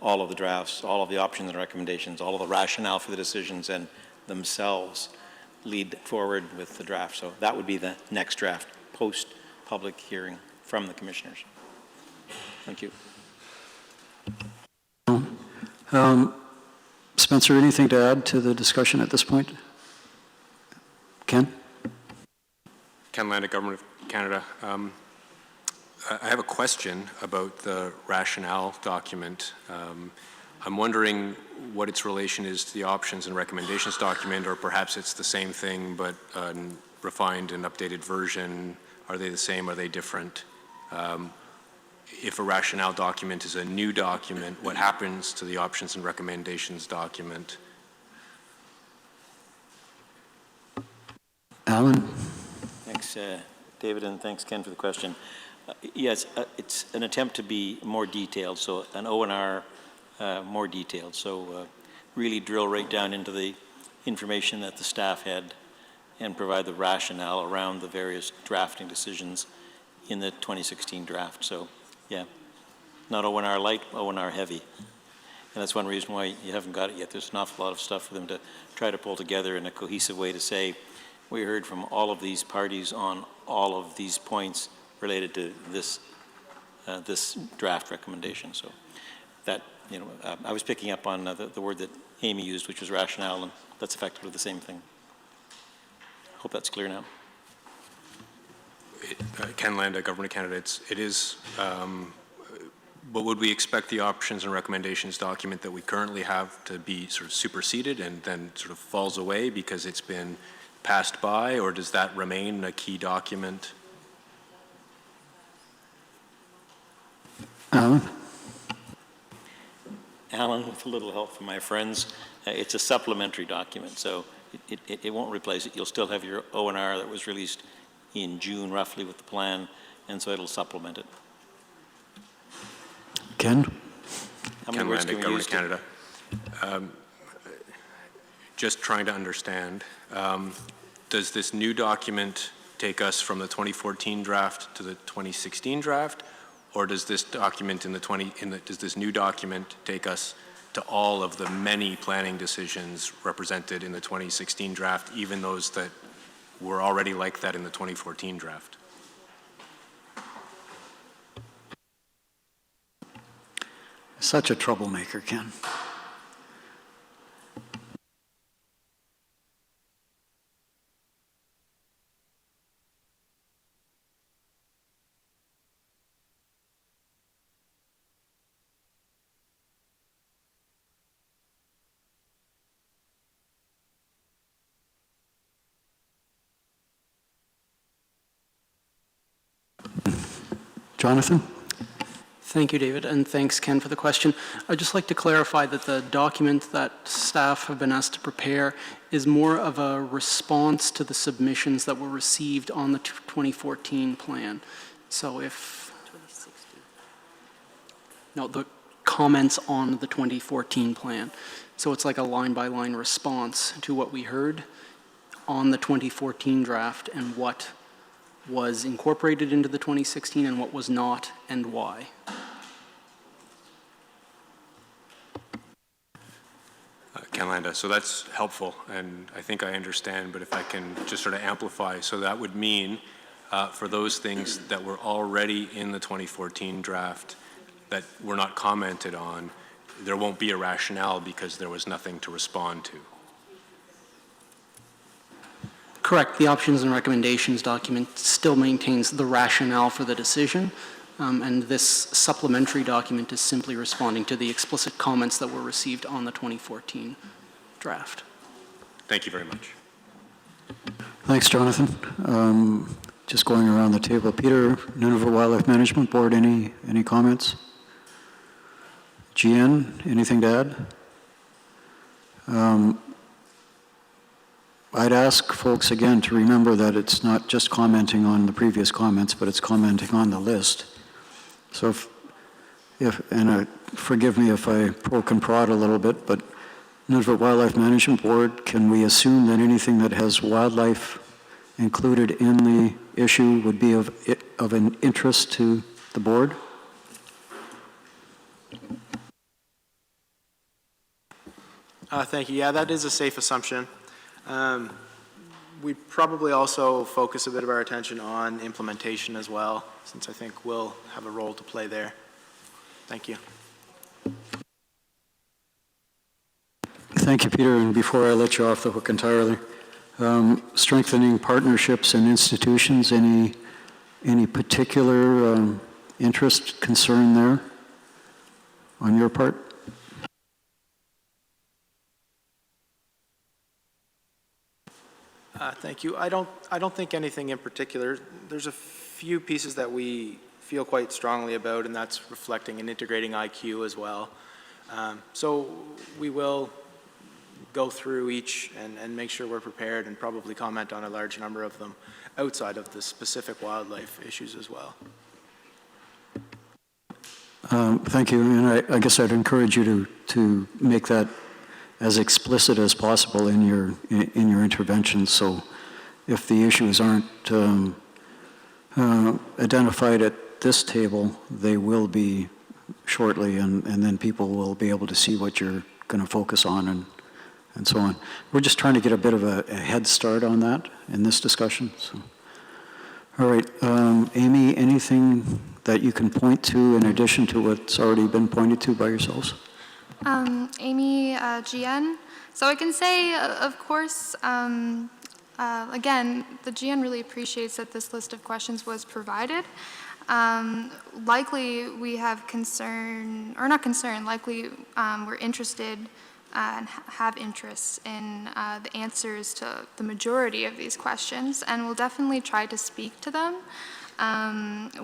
[SPEAKER 5] all of the drafts, all of the options and recommendations, all of the rationale for the decisions, and themselves lead forward with the draft. So that would be the next draft, post-public hearing from the commissioners. Thank you.
[SPEAKER 3] Spencer, anything to add to the discussion at this point? Ken?
[SPEAKER 6] Ken Land, Government of Canada. I have a question about the rationale document. I'm wondering what its relation is to the options and recommendations document, or perhaps it's the same thing but a refined and updated version. Are they the same? Are they different? If a rationale document is a new document, what happens to the options and recommendations document?
[SPEAKER 3] Alan?
[SPEAKER 5] Thanks, David, and thanks, Ken, for the question. Yes, it's an attempt to be more detailed, so an O&R more detailed, so really drill right down into the information that the staff had and provide the rationale around the various drafting decisions in the 2016 draft. So, yeah, not O&R light, O&R heavy. And that's one reason why you haven't got it yet. There's an awful lot of stuff for them to try to pull together in a cohesive way to say, we heard from all of these parties on all of these points related to this this draft recommendation. So that, I was picking up on the word that Amy used, which was rationale, and that's effectively the same thing. Hope that's clear now.
[SPEAKER 6] Ken Land, Government of Canada, it is, but would we expect the options and recommendations document that we currently have to be sort of superseded and then sort of falls away because it's been passed by, or does that remain a key document?
[SPEAKER 3] Alan?
[SPEAKER 5] Alan, with a little help from my friends, it's a supplementary document, so it won't replace it. You'll still have your O&R that was released in June, roughly, with the plan, and so it'll supplement it.
[SPEAKER 3] Ken?
[SPEAKER 5] How many
[SPEAKER 6] Ken
[SPEAKER 5] words
[SPEAKER 6] Landick,
[SPEAKER 5] can we
[SPEAKER 6] Government
[SPEAKER 5] use
[SPEAKER 6] of Canada. Just trying to understand, does this new document take us from the 2014 draft to the 2016 draft, or does this document does this new document take us to all of the many planning decisions represented in the 2016 draft, even those that were already like that in the 2014 draft?
[SPEAKER 3] Such a troublemaker, Ken. Jonathan?
[SPEAKER 13] Thank you, David, and thanks, Ken, for the question. I'd just like to clarify that the document that staff have been asked to prepare is more of a response to the submissions that were received on the 2014 plan. So if... 2016. No, the comments on the 2014 plan. So it's like a line-by-line response to what we heard on the 2014 draft and what was incorporated into the 2016 and what was not, and why.
[SPEAKER 6] Ken Landa, so that's helpful, and I think I understand, but if I can just sort of amplify, so that would mean for those things that were already in the 2014 draft that were not commented on, there won't be a rationale because there was nothing to respond to.
[SPEAKER 13] Correct. The options and recommendations document still maintains the rationale for the decision, and this supplementary document is simply responding to the explicit comments that were received on the 2014 draft.
[SPEAKER 6] Thank you very much.
[SPEAKER 3] Thanks, Jonathan. Just going around the table. Peter, Nunavut Wildlife Management Board, any comments? GN, anything to add? I'd ask folks again to remember that it's not just commenting on the previous comments, but it's commenting on the list. So forgive me if I poke and prod a little bit, but Nunavut Wildlife Management Board, can we assume that anything that has wildlife included in the issue would be of an interest to the board?
[SPEAKER 14] Thank you. Yeah, that is a safe assumption. We probably also focus a bit of our attention on implementation as well, since I think we'll have a role to play there. Thank you.
[SPEAKER 3] Thank you, Peter. And before I let you off the hook entirely, strengthening partnerships and institutions, any particular interest, concern there on your part?
[SPEAKER 14] Thank you. I don't think anything in particular. There's a few pieces that we feel quite strongly about, and that's reflecting and integrating IQ as well. So we will go through each and make sure we're prepared and probably comment on a large number of them outside of the specific wildlife issues as well.
[SPEAKER 3] Thank you, and I guess I'd encourage you to make that as explicit as possible in your intervention. So if the issues aren't identified at this table, they will be shortly, and then people will be able to see what you're going to focus on and so on. We're just trying to get a bit of a head start on that in this discussion. So. All right, Amy, anything that you can point to in addition to what's already been pointed to by yourselves?
[SPEAKER 7] Amy, GN. So I can say, of course, again, the GN really appreciates that this list of questions was provided. Likely we have concern, or not concern, likely we're interested and have interests in the answers to the majority of these questions, and we'll definitely try to speak to them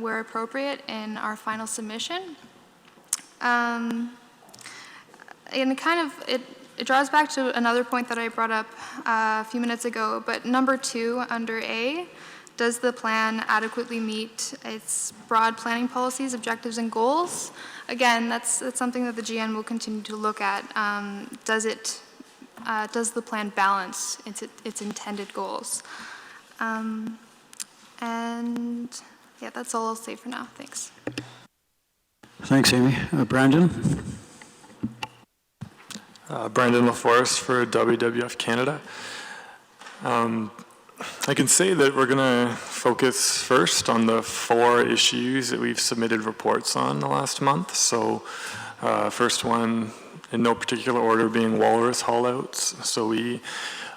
[SPEAKER 7] where appropriate in our final submission. and it draws back to another point that I brought up a few minutes ago, but number 2 under A, does the plan adequately meet its broad planning policies, objectives, and goals? Again, that's something that the GN will continue to look at. Does the plan balance its intended goals? And yeah, that's all I'll say for now. Thanks.
[SPEAKER 3] Thanks, Amy. Brandon?
[SPEAKER 15] Brandon LaForest for WWF Canada. I can say that we're going to focus first on the 4 issues that we've submitted reports on the last month. So first one, in no particular order, being walrus haulouts. So we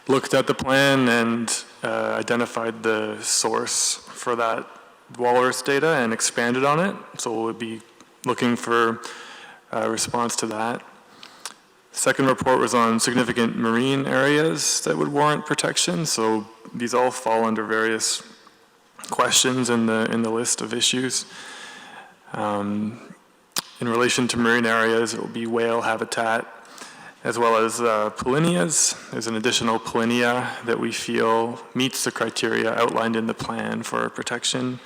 [SPEAKER 15] looked at the plan and identified the source for that walrus data and expanded on it. So we'll be looking for a response to that. Second report was on significant marine areas that would warrant protection. So these all fall under various questions in the list of issues. In relation to marine areas, it will be whale habitat, as well as polynyas. There's an additional polynya that we feel meets the criteria outlined in the plan for protection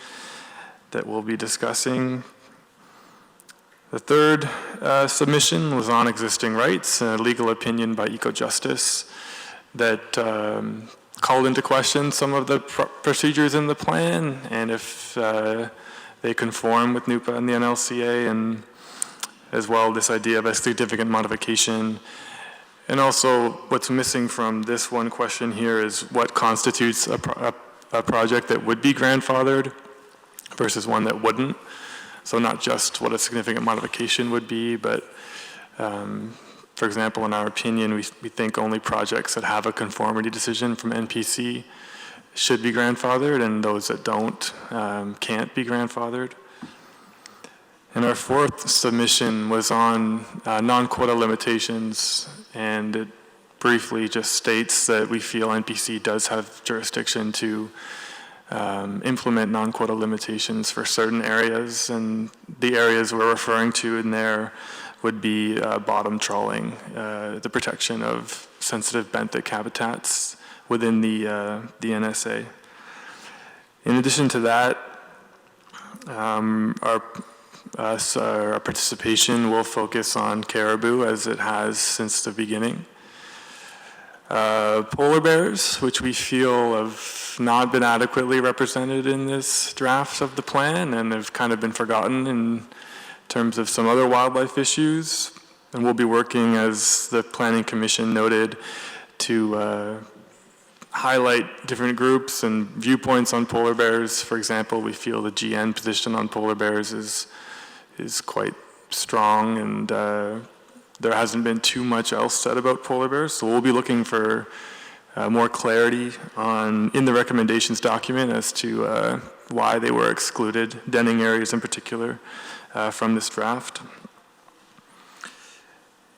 [SPEAKER 15] that we'll be discussing. The third submission was on existing rights, a legal opinion by EcoJustice that called into question some of the procedures in the plan, and if they conform with NUPA and the NLCA, and as well this idea of a significant modification. And also what's missing from this one question here is what constitutes a project that would be grandfathered versus one that wouldn't. So not just what a significant modification would be, but for example, in our opinion, we think only projects that have a conformity decision from NPC should be grandfathered, and those that don't can't be grandfathered. And our fourth submission was on non-quota limitations, and it briefly just states that we feel NPC does have jurisdiction to implement non-quota limitations for certain areas, and the areas we're referring to in there would be bottom trawling, the protection of sensitive benthic habitats within the NSA. In addition to that, our participation will focus on caribou as it has since the beginning. Polar bears, which we feel have not been adequately represented in this draft of the plan and have kind of been forgotten in terms of some other wildlife issues. And we'll be working, as the Planning Commission noted, to highlight different groups and viewpoints on polar bears. For example, we feel the GN position on polar bears is quite strong, and there hasn't been too much else said about polar bears. So we'll be looking for more clarity in the recommendations document as to why they were excluded, denning areas in particular, from this draft.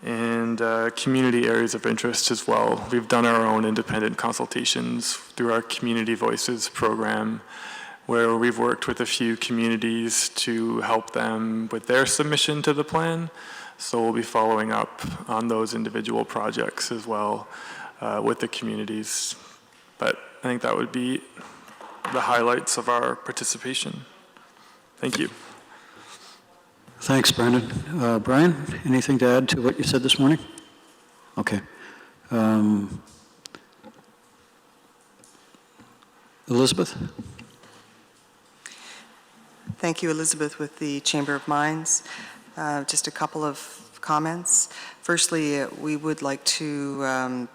[SPEAKER 15] And community areas of interest as well. We've done our own independent consultations through our Community Voices program, where we've worked with a few communities to help them with their submission to the plan. So we'll be following up on those individual projects as well with the communities. But I think that would be the highlights of our participation. Thank you.
[SPEAKER 3] Thanks, Brandon. Brian, anything to add to what you said this morning? Okay. Elizabeth?
[SPEAKER 16] Thank you, Elizabeth, with the Chamber of Mines. Just a couple of comments. Firstly, we would like to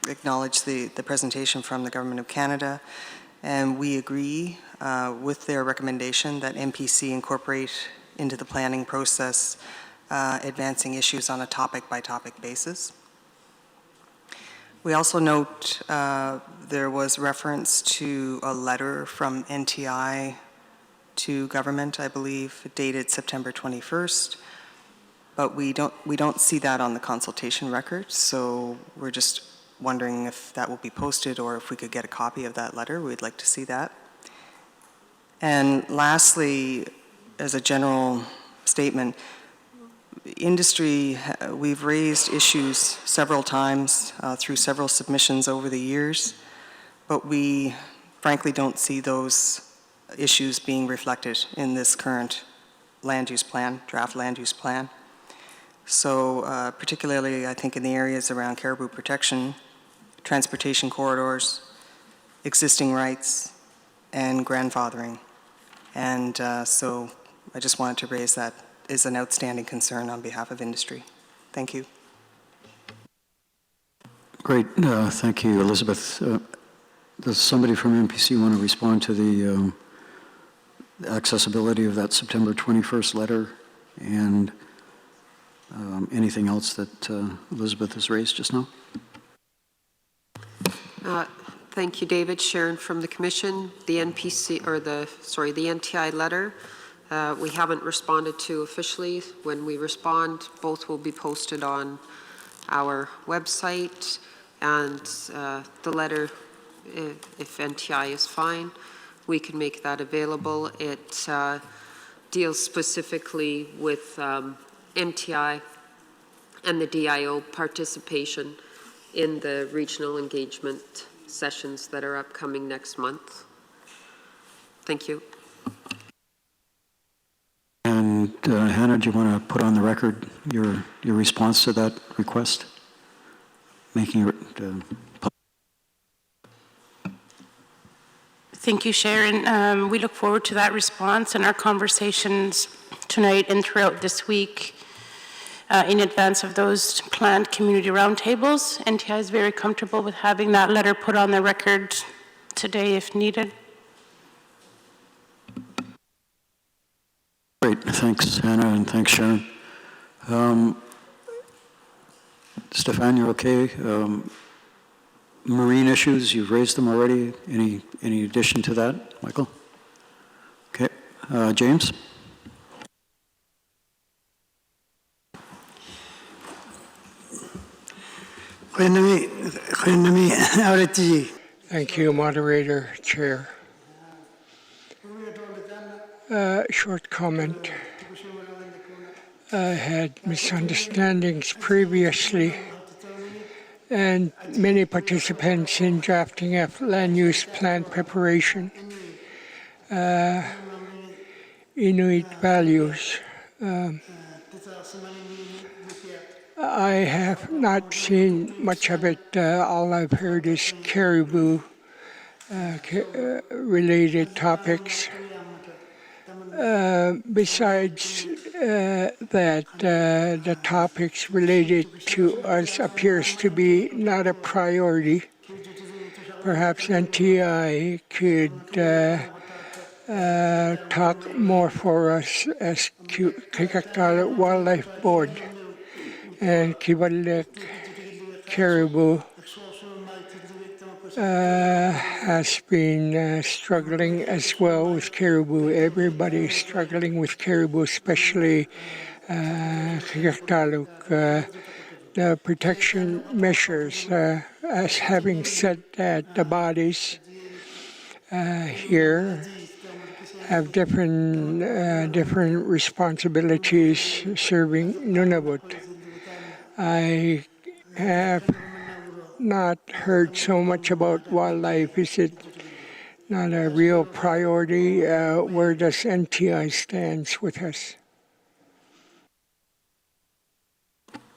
[SPEAKER 16] acknowledge the presentation from the Government of Canada, and we agree with their recommendation that NPC incorporate into the planning process advancing issues on a topic-by-topic basis. We also note there was reference to a letter from NTI to government, I believe, dated September 21st, but we don't see that on the consultation record, so we're just wondering if that will be posted or if we could get a copy of that letter. We'd like to see that. And lastly, as a general statement, industry, we've raised issues several times through several submissions over the years, but we frankly don't see those issues being reflected in this current land use plan, draft land use plan. So particularly, I think in the areas around caribou protection, transportation corridors, existing rights, and grandfathering. And so I just wanted to raise that is an outstanding concern on behalf of industry. Thank you.
[SPEAKER 3] Great, thank you, Elizabeth. Does somebody from NPC want to respond to the accessibility of that September 21st letter and anything else that Elizabeth has raised just now?
[SPEAKER 4] Thank you, David. Sharon from the Commission. The NPC, or the NTI letter, we haven't responded to officially. When we respond, both will be posted on our website, and the letter, if NTI is fine, we can make that available. It deals specifically with NTI and the DIO participation in the regional engagement sessions that are upcoming next month. Thank you.
[SPEAKER 3] And Hannah, do you want to put on the record your response to that request? Making it
[SPEAKER 8] Thank you, Sharon. We look forward to that response and our conversations tonight and throughout this week in advance of those planned community roundtables. NTI is very comfortable with having that letter put on the record today if needed.
[SPEAKER 3] Great, thanks Hannah and thanks Sharon. Stefan, you're okay? Marine issues, you've raised them already. Any addition to that, Michael? Okay, James?
[SPEAKER 17] Thank you, Moderator, Chair. Short comment. I had misunderstandings previously, and many participants in drafting a land use plan preparation. Inuit values. I have not seen much of it. All I've heard is caribou related topics. Besides that, the topics related to us appears to be not a priority. Perhaps NTI could talk more for us as Kikakala Wildlife Board and Kivalek Caribou has been struggling as well with caribou. Everybody is struggling with caribou, especially Kikaktaluk. The protection measures, as having said that the bodies here have different responsibilities serving Nunavut. I have not heard so much about wildlife. Is it not a real priority? Where does NTI stand with us?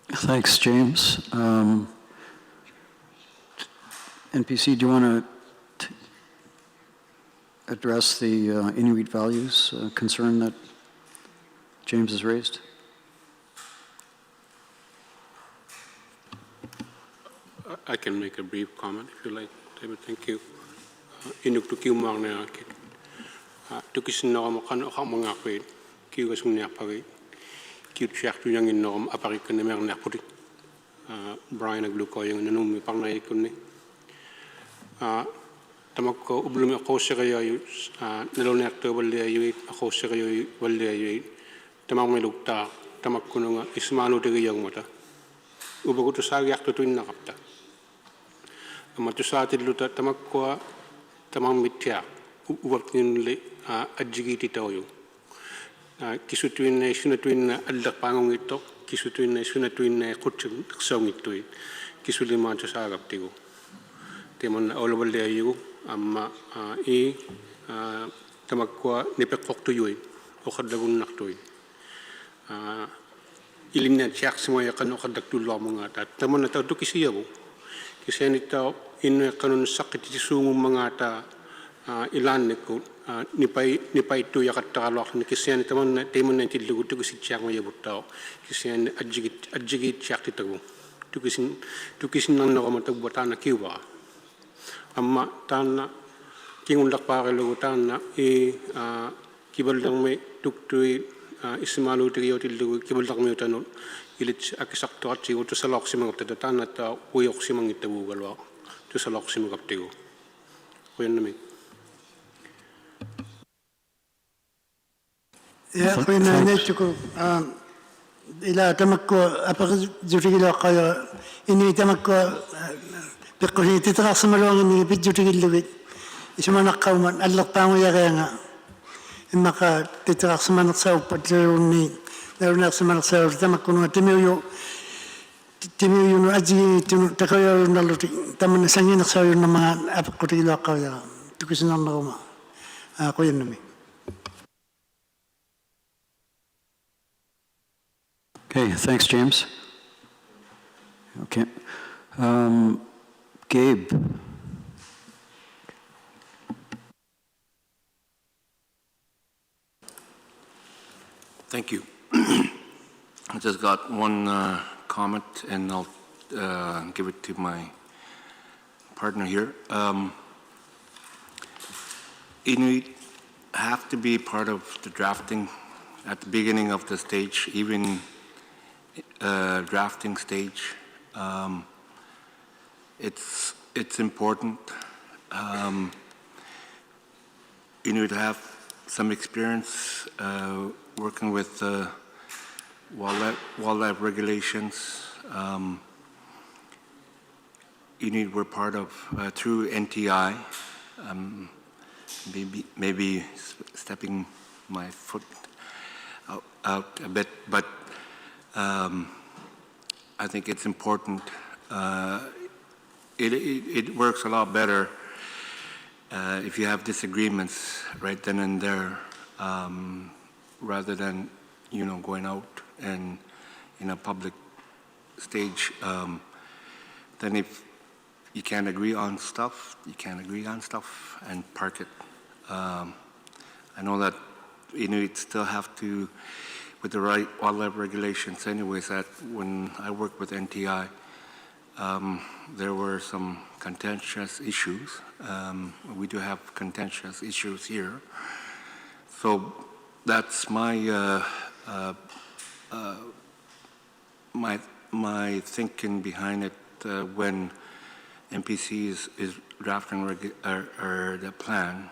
[SPEAKER 3] Thanks, James. NPC, do you want to address the Inuit values concern that James has raised?
[SPEAKER 18] I can make a brief comment if you like, David. Thank you. Inuk to kiu mang na kit. To kisin na mo kan ha mga kwet. Kiu kasung na pagi. Kiu check tu yang in nom apari kan mer na puti. Brian aglu ko yang nanum mi pang na ikun ni. Tamak ko ublum ko sega yu nalon actor walle yu ko sega yu walle yu. Tamak me lukta tamak ko nga ismanu te yang mata. Ubago to sa yak to tuin na kapta. Matusati luta tamakwa tamang mitya uwapin le adjigiti tayo Kisutuin na sunatuin na aldapangong ito, kisutuin na sunatuin na kutsang song ito, kisuliman sa agap tigo. Timon na olawal de ayu, amma tamakwa nipekok tuyoy, o kadagun naktoy. Iling na siyak semua kan o kadagtulo mga ta. Tamon na tao to kisiyaw. Kasi nito in kanon sakit sungu mga ta ilan ko nipay tu yakat takalok ni kisiyan tamon na timon na tilugo to kasi siyak mo yabut tao. Kisiyan adjigit siyak titago. Tukisin nang nakamatagbutan na kiwa. Amma tan kingun lakpa kalo tan na kibaldang may tuktuy isimalu tiyo tilugo kibaldang may tanol ilit akisak to at siyo to salok si mga tatan at uyok si mga itabugal to salok si mga tiyo. Kuyan namin.
[SPEAKER 19] يا أخوينا نشكو إلى تمكو أبغى زوجي لا قايا إني تمكو بقولي تتراصم لون إني بتزوجي اللي اسمنا قوما الله طعم يا غينا إما قا تتراصم نصاو بدلوني لو نصم نصاو تمكو تميو نأجي تخيل نلوتي تمن سنين نصاو نما أبغى لا قايا تكسنا نغما قوي النمي.
[SPEAKER 3] Okay, thanks, James. Okay. Gabe.
[SPEAKER 20] Thank you. I just got one comment, and I'll give it to my partner here. Inuit have to be part of the drafting at the beginning of the stage, even drafting stage. It's important. Inuit have some experience working with wildlife regulations. Inuit were part of through NTI. Maybe stepping my foot out a bit, but I think it's important. It works a lot better if you have disagreements right then and there, rather than going out and in a public stage. Then if you can't agree on stuff, you can't agree on stuff and park it. I know that Inuit still have to, with the right wildlife regulations anyways, that when I worked with NTI, there were some contentious issues. We do have contentious issues here. So that's my my thinking behind it when NPC is drafting the plan.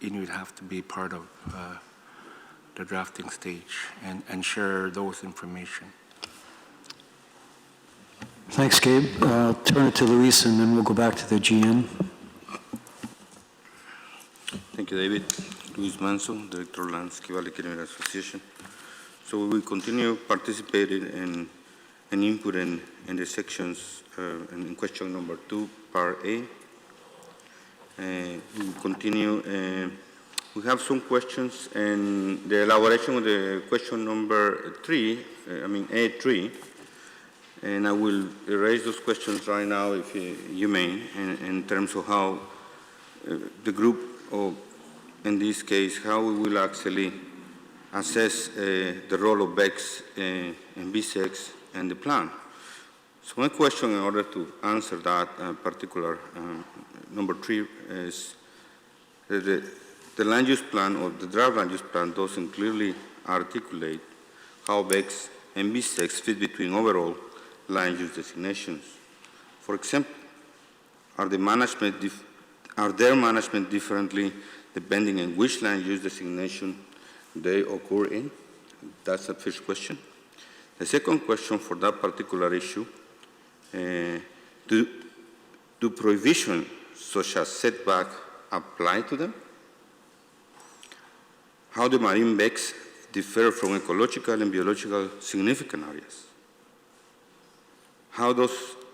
[SPEAKER 20] Inuit have to be part of the drafting stage and share those information.
[SPEAKER 3] Thanks, Gabe. I'll turn it to Luis, and then we'll go back to the GN.
[SPEAKER 21] Thank you, David. Luis Manso, Director of Landscape Valley Canyon Association. So we will continue participating and input in the sections in question number 2, part A. We will continue. We have some questions, and the elaboration of the question number 3, A3, and I will erase those questions right now, if you may, in terms of how the group, or in this case, how we will actually assess the role of BECS and BSECS and the plan. So my question, in order to answer that particular number 3, is that the land use plan, or the draft land use plan, doesn't clearly articulate how BECS and BSECS fit between overall land use designations. For example, are their management differently depending on which land use designation they occur in? That's the first question. The second question for that particular issue, do prohibitions such as setback apply to them? How do marine BECS differ from ecological and biological significant areas? How does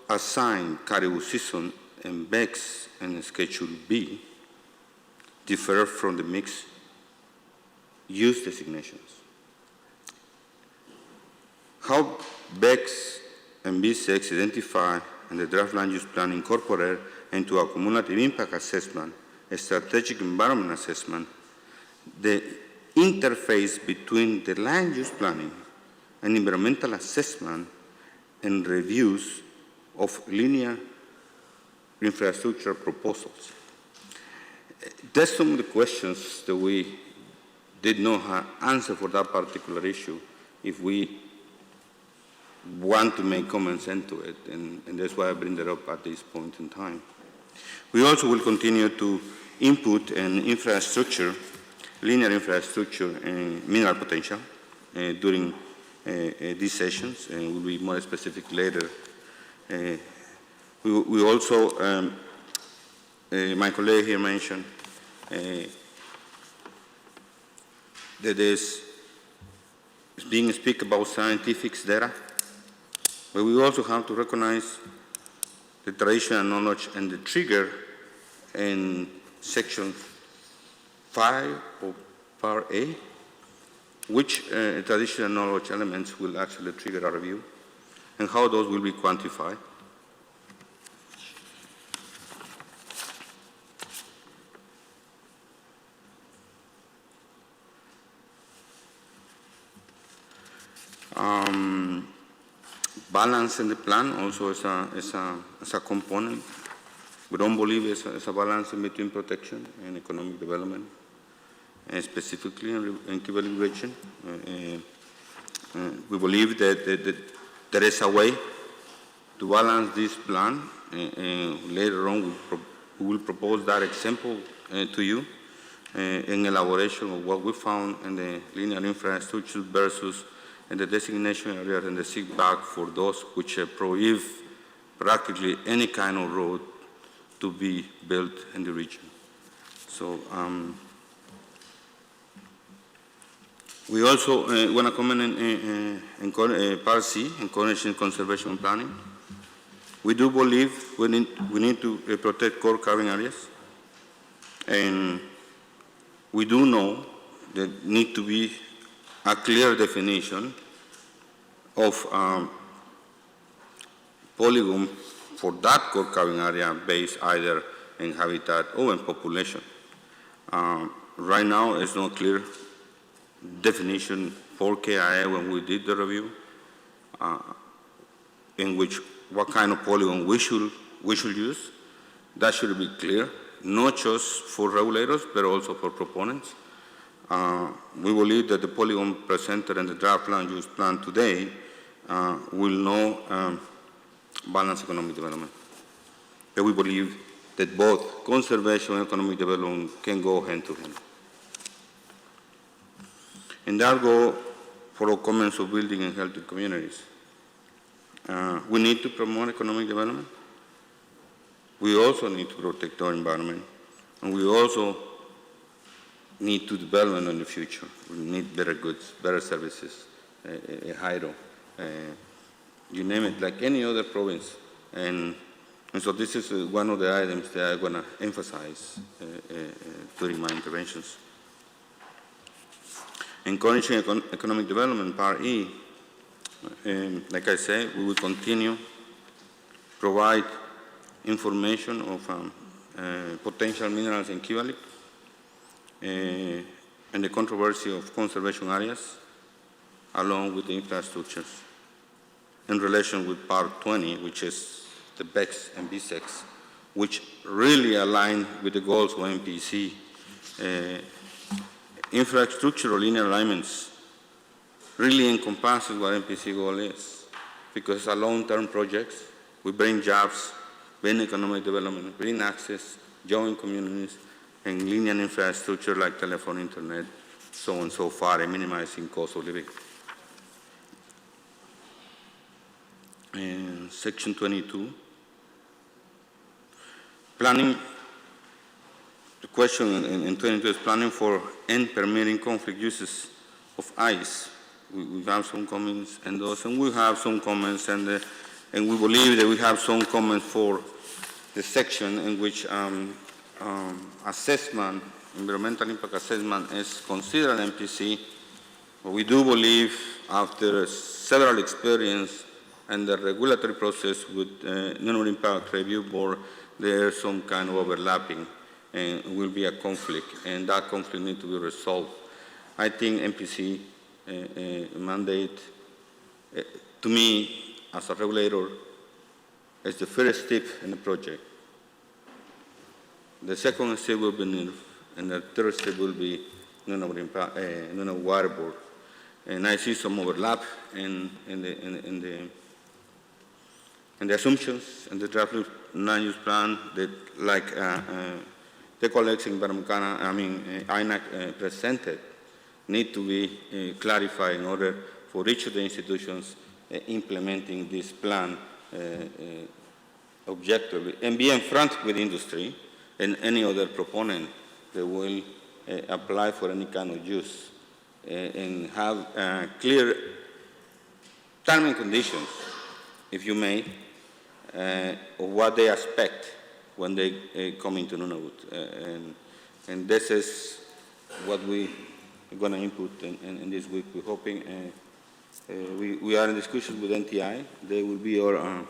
[SPEAKER 21] assigned caribou season and BEX and Schedule B differ from the mixed use designations? How BEX and BSEX identify and the draft land use plan incorporate into a cumulative impact assessment, a strategic environment assessment, the interface between the land use planning and environmental assessment and reviews of linear infrastructure proposals. That's some of the questions that we did not have answer for that particular issue if we want to make comments into it, and that's why I bring that up at this point in time. We also will continue to input an infrastructure, linear infrastructure and mineral potential during these sessions, and we'll be more specific later. We also, my colleague here mentioned that there's being speak about scientific data, but we also have to recognize the traditional knowledge and the trigger in section 5 of Part A, which traditional knowledge elements will actually trigger a review, and how those will be quantified. Balance in the plan also is a component. We don't believe it's a balance in between protection and economic development, and specifically in Kibale region. We believe that there is a way to balance this plan, and later on we will propose that example to you in elaboration of what we found in the linear infrastructure versus and the designation area and the setback for those which prohibit practically any kind of road to be built in the region. So we also want to comment in Part C, encouraging conservation planning. We do believe we need to protect core carving areas, and we do know that need to be a clear definition of polygon for that core carving area based either in habitat or in population. Right now, it's not clear definition for KIA when we did the review, in which what kind of polygon we should use. That should be clear, not just for regulators, but also for proponents. We believe that the polygon presented in the draft land use plan today will not balance economic development. But we believe that both conservation and economic development can go hand to hand. And that go for our comments of building and healthy communities. We need to promote economic development. We also need to protect our environment. And we also need to develop in the future. We need better goods, better services, hydro, you name it, like any other province. And so this is one of the items that I'm going to emphasize during my interventions. Encouraging economic development, Part E, like I said, we will continue provide information of potential minerals in Kibale, and the controversy of conservation areas, along with the infrastructures. In relation with Part 20, which is the BEX and BSEX, which really align with the goals of NPC. Infrastructural linear alignments really encompasses what NPC goal is, because it's a long-term projects. We bring jobs, bring economic development, bring access, join communities, and linear infrastructure like telephone, internet, so on and so far, and minimizing cost of living. In Section 22, planning, the question in 22 is planning for and permitting conflict uses of ice. We have some comments and those, and we have some comments, and we believe that we have some comments for the section in which assessment, environmental impact assessment is considered NPC. But we do believe, after several experience and the regulatory process with Nunavut Impact Review Board, there's some kind of overlapping and will be a conflict, and that conflict needs to be resolved. I think NPC mandate, to me, as a regulator, is the first step in the project. The second step will be NIRF, and the third step will be Nunavut Water Board. And I see some overlap in the assumptions in the draft land use plan that, like the colleagues in INAC presented, need to be clarified in order for each of the institutions implementing this plan objectively, and being frank with industry and any other proponent that will apply for any kind of use, and have clear terms and conditions, if you may, of what they expect when they come into Nunavut. And this is what we are going to input in this week. We're hoping, we are in discussion with NTI. They will be our,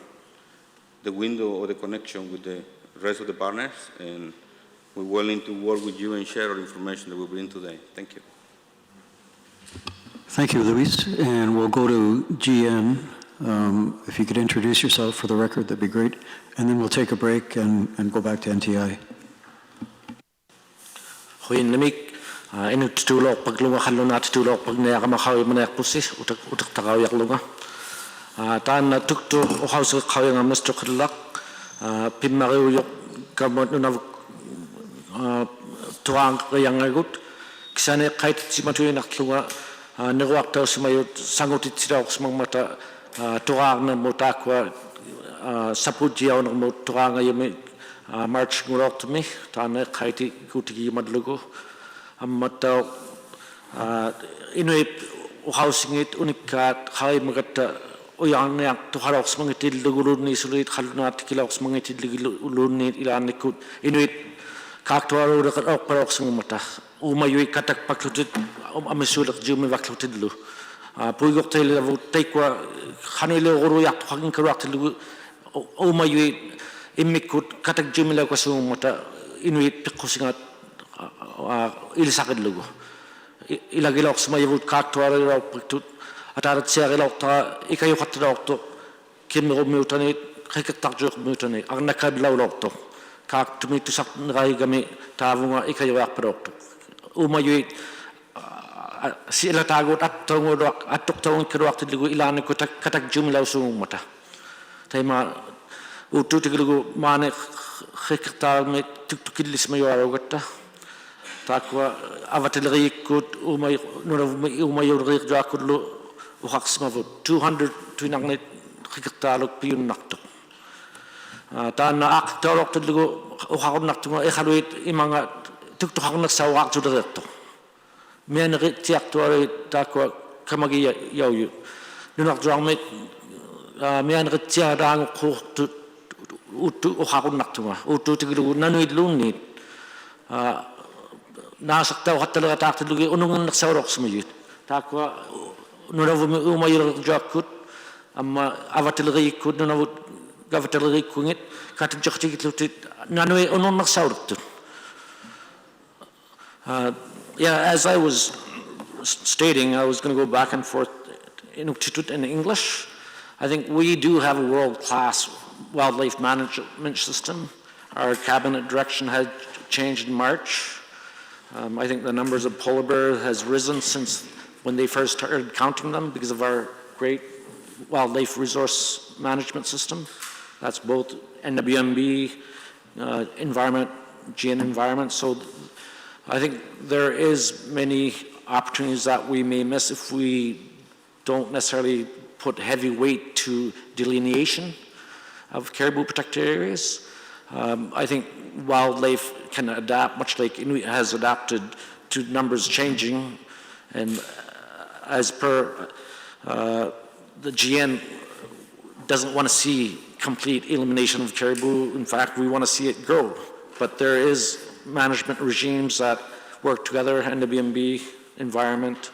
[SPEAKER 21] the window or the connection with the rest of the partners, and we're willing to work with you and share our information that we bring today. Thank you.
[SPEAKER 3] Thank you, Luis. And we'll go to GN. If you could introduce yourself for the record, that'd be great. And then we'll take a break and go back to NTI.
[SPEAKER 2] Inu tutulok paglunga haluna tutulok pagnaya kamakawi manak pusis utak tagaw yaklunga. Taan na tukto uhaus kawi nga Mr. Kadlak pimariw yok gamot Nunavut tuang kayang agut kisane kait simatuin naklunga nirwak taw sumayot sangutit sidaw smang mata tuang na motakwa sapujiaw na tuang ayami March ngurok tumi taan na kaiti kutigi madlugo amataw inuit uhausingit unikat kay magata uyang yak tuharok smangitil lugulun ni sulit khalunat kilok smangitil lugulun ni ilanikut inuit kaktuaro dakat parok smangmata umayui katak paklutit amisulak jumi waklutit lu puyok tail lavu taikwa khanile guru yak tuhakin karak lu umayui imikut katak jumi la kwasumata inuit pikusingat ilisakid lugo ilagilok sumayavut kaktuaro raw paktut atarat siya gilok ta ikayo katrok to kimro mutani kikatakjuk mutani ang nakadlaw lok to kak tumitusak ngai gami tavunga ikayo yak product umayoy sila tagot at tongorok atok tong kirok lugo ilani ko katak jumlaw sumata tayma ututiglugo mane kikatal me tuktukilis mayo arogata takwa avatilrikut umayorrik jakudlo uhaksmavut 200 tuinangnit kikatalok piyun nakto tana aktorok tudlugo uhakon nakto ekhaluit imanga tuktuhak naksawak tudaretto menrit tiaktuari takwa kamagi yayu nunak drangmet menrit tiarang khut utu uhakon nakto utu tiglugo nanuit lunit nasak taw hatala tak tudlugi unungan naksawrok smayit takwa Nunavut umayir jakut amma avatilrikut Nunavut gavatilrikungit katajjaktiklutit nanwe unun naksawrok. As I was stating, I was going to go back and forth in English. I think we do have a world-class wildlife management system. Our cabinet direction had changed in March. I think the numbers of polar bears has risen since when they first started counting them because of our great wildlife resource management system. That's both NWMB, environment, GN environment. So I think there is many opportunities that we may miss if we don't necessarily put heavy weight to delineation of caribou protected areas. I think wildlife can adapt, much like Inuit has adapted to numbers changing, and as per the GN doesn't want to see complete elimination of caribou. In fact, we want to see it grow. But there is management regimes that work together, NWMB, environment,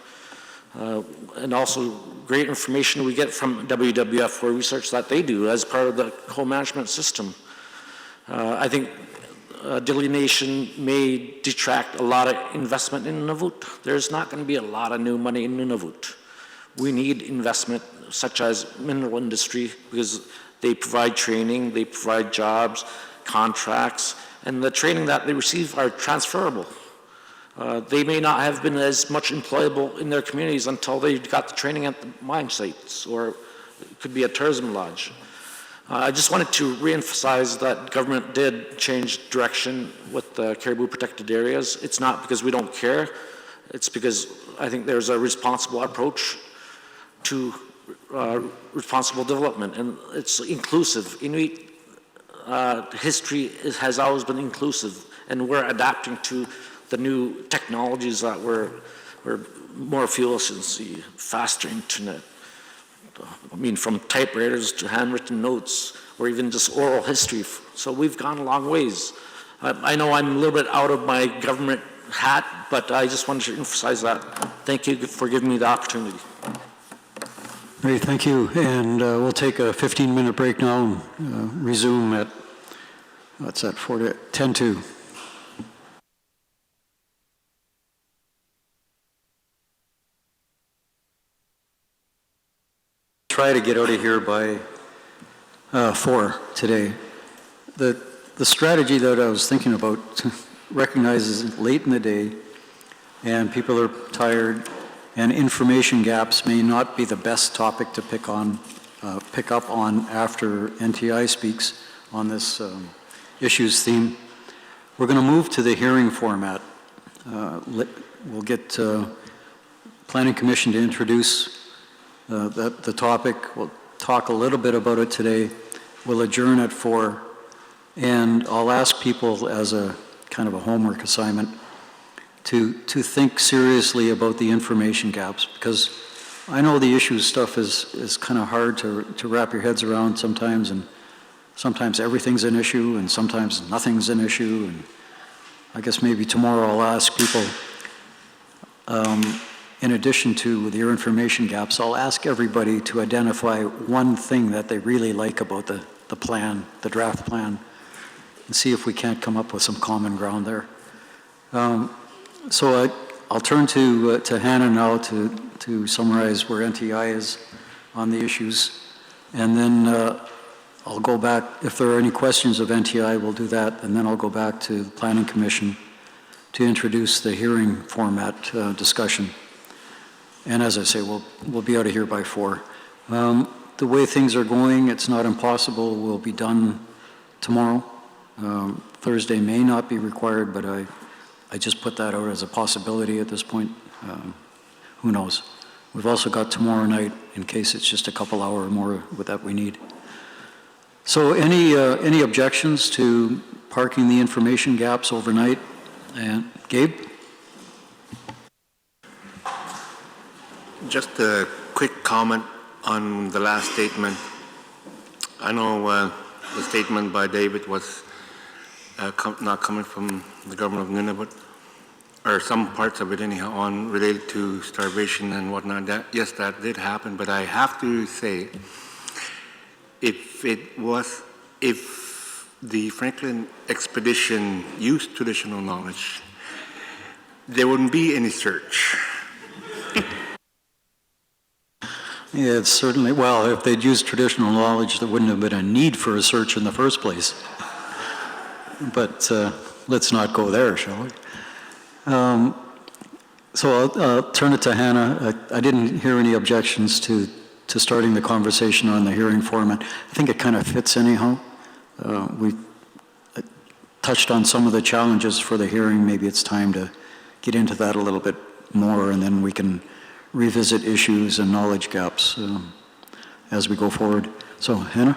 [SPEAKER 2] and also great information we get from WWF for research that they do as part of the co-management system. I think delineation may detract a lot of investment in Nunavut. There's not going to be a lot of new money in Nunavut. We need investment such as mineral industry because they provide training, they provide jobs, contracts, and the training that they receive are transferable. They may not have been as much employable in their communities until they got the training at the mine sites, or it could be a tourism lodge. I just wanted to reemphasize that government did change direction with the caribou protected areas. It's not because we don't care, it's because I think there's a responsible approach to responsible development, and it's inclusive. Inuit history has always been inclusive, and we're adapting to the new technologies that we're more fuel efficiency, faster internet. I mean, from typewriters to handwritten notes, or even just oral history. So we've gone a long ways. I know I'm a little bit out of my government hat, but I just wanted to emphasize that. Thank you for giving me the opportunity.
[SPEAKER 3] Great, thank you. And we'll take a 15-minute break now and resume at, what's that, 10 to. Try to get out of here by 4 today. The strategy that I was thinking about recognizes late in the day and people are tired and information gaps may not be the best topic to pick up on after NTI speaks on this issues theme. We're going to move to the hearing format. We'll get Planning Commission to introduce the topic. We'll talk a little bit about it today. We'll adjourn at 4, and I'll ask people as a kind of a homework assignment to think seriously about the information gaps, because I know the issues stuff is kind of hard to wrap your heads around sometimes, and sometimes everything's an issue and sometimes nothing's an issue, and I guess maybe tomorrow I'll ask people, in addition to their information gaps, I'll ask everybody to identify one thing that they really like about the plan, the draft plan, and see if we can't come up with some common ground there. So I'll turn to Hannah now to summarize where NTI is on the issues, and then I'll go back. If there are any questions of NTI, we'll do that, and then I'll go back to the Planning Commission to introduce the hearing format discussion. And as I say, we'll be out of here by 4. The way things are going, it's not impossible. We'll be done tomorrow. Thursday may not be required, but I just put that out as a possibility at this point. Who knows? We've also got tomorrow night in case it's just a couple hour more that we need. So any objections to parking the information gaps overnight? And Gabe?
[SPEAKER 20] Just a quick comment on the last statement. I know the statement by David was not coming from the government of Nunavut, or some parts of it anyhow, on related to starvation and whatnot. Yes, that did happen, but I have to say, if the Franklin expedition used traditional knowledge, there wouldn't be any search.
[SPEAKER 3] Yeah, it's certainly, well, if they'd used traditional knowledge, there wouldn't have been a need for a search in the first place. But let's not go there, shall we? So I'll turn it to Hannah. I didn't hear any objections to starting the conversation on the hearing format. I think it kind of fits anyhow. We touched on some of the challenges for the hearing. Maybe it's time to get into that a little bit more, and then we can revisit issues and knowledge gaps as we go forward. So, Hannah?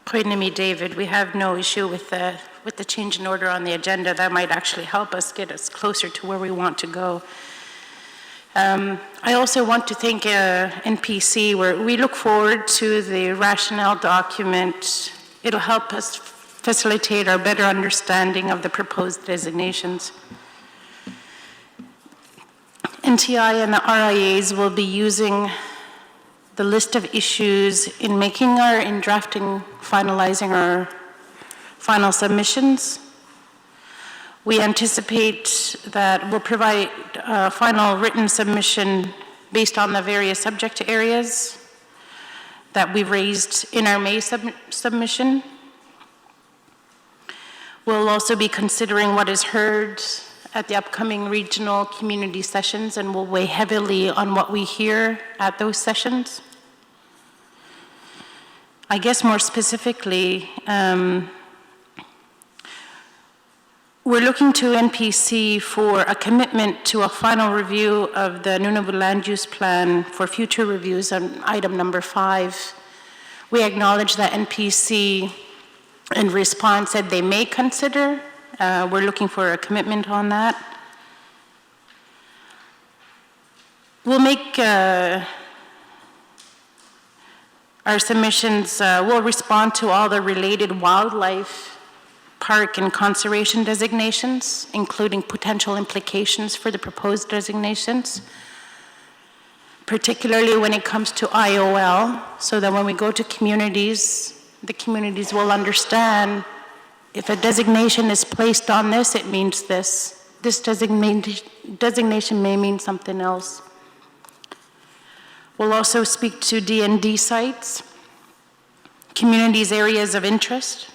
[SPEAKER 8] According to me, David, we have no issue with the change in order on the agenda. That might actually help us get us closer to where we want to go. I also want to thank NPC, where we look forward to the rationale document. It'll help us facilitate our better understanding of the proposed designations. NTI and the RIAs will be using the list of issues in drafting, finalizing our final submissions. We anticipate that we'll provide a final written submission based on the various subject areas that we raised in our May submission. We'll also be considering what is heard at the upcoming regional community sessions, and we'll weigh heavily on what we hear at those sessions. I guess more specifically, we're looking to NPC for a commitment to a final review of the Nunavut land use plan for future reviews on item number 5. We acknowledge that NPC in response said they may consider. We're looking for a commitment on that. We'll make our submissions, we'll respond to all the related wildlife, park, and conservation designations, including potential implications for the proposed designations, particularly when it comes to IOL, so that when we go to communities, the communities will understand if a designation is placed on this, it means this. This designation may mean something else. We'll also speak to D&D sites, communities' areas of interest,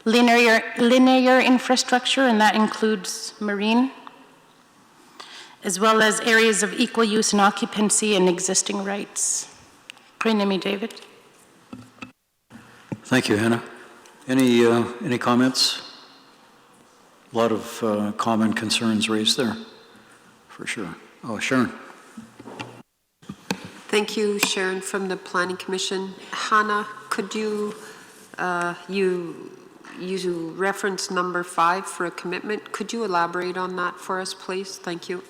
[SPEAKER 8] linear infrastructure, and that includes marine, as well as areas of equal use and occupancy and existing rights. Pranami, David.
[SPEAKER 3] Thank you, Hannah. Any comments? A lot of common concerns raised there, for sure. Oh, Sharon.
[SPEAKER 4] Thank you, Sharon, from the Planning Commission. Hannah, could you, you referenced number 5 for a commitment. Could you elaborate on that for us, please? Thank you.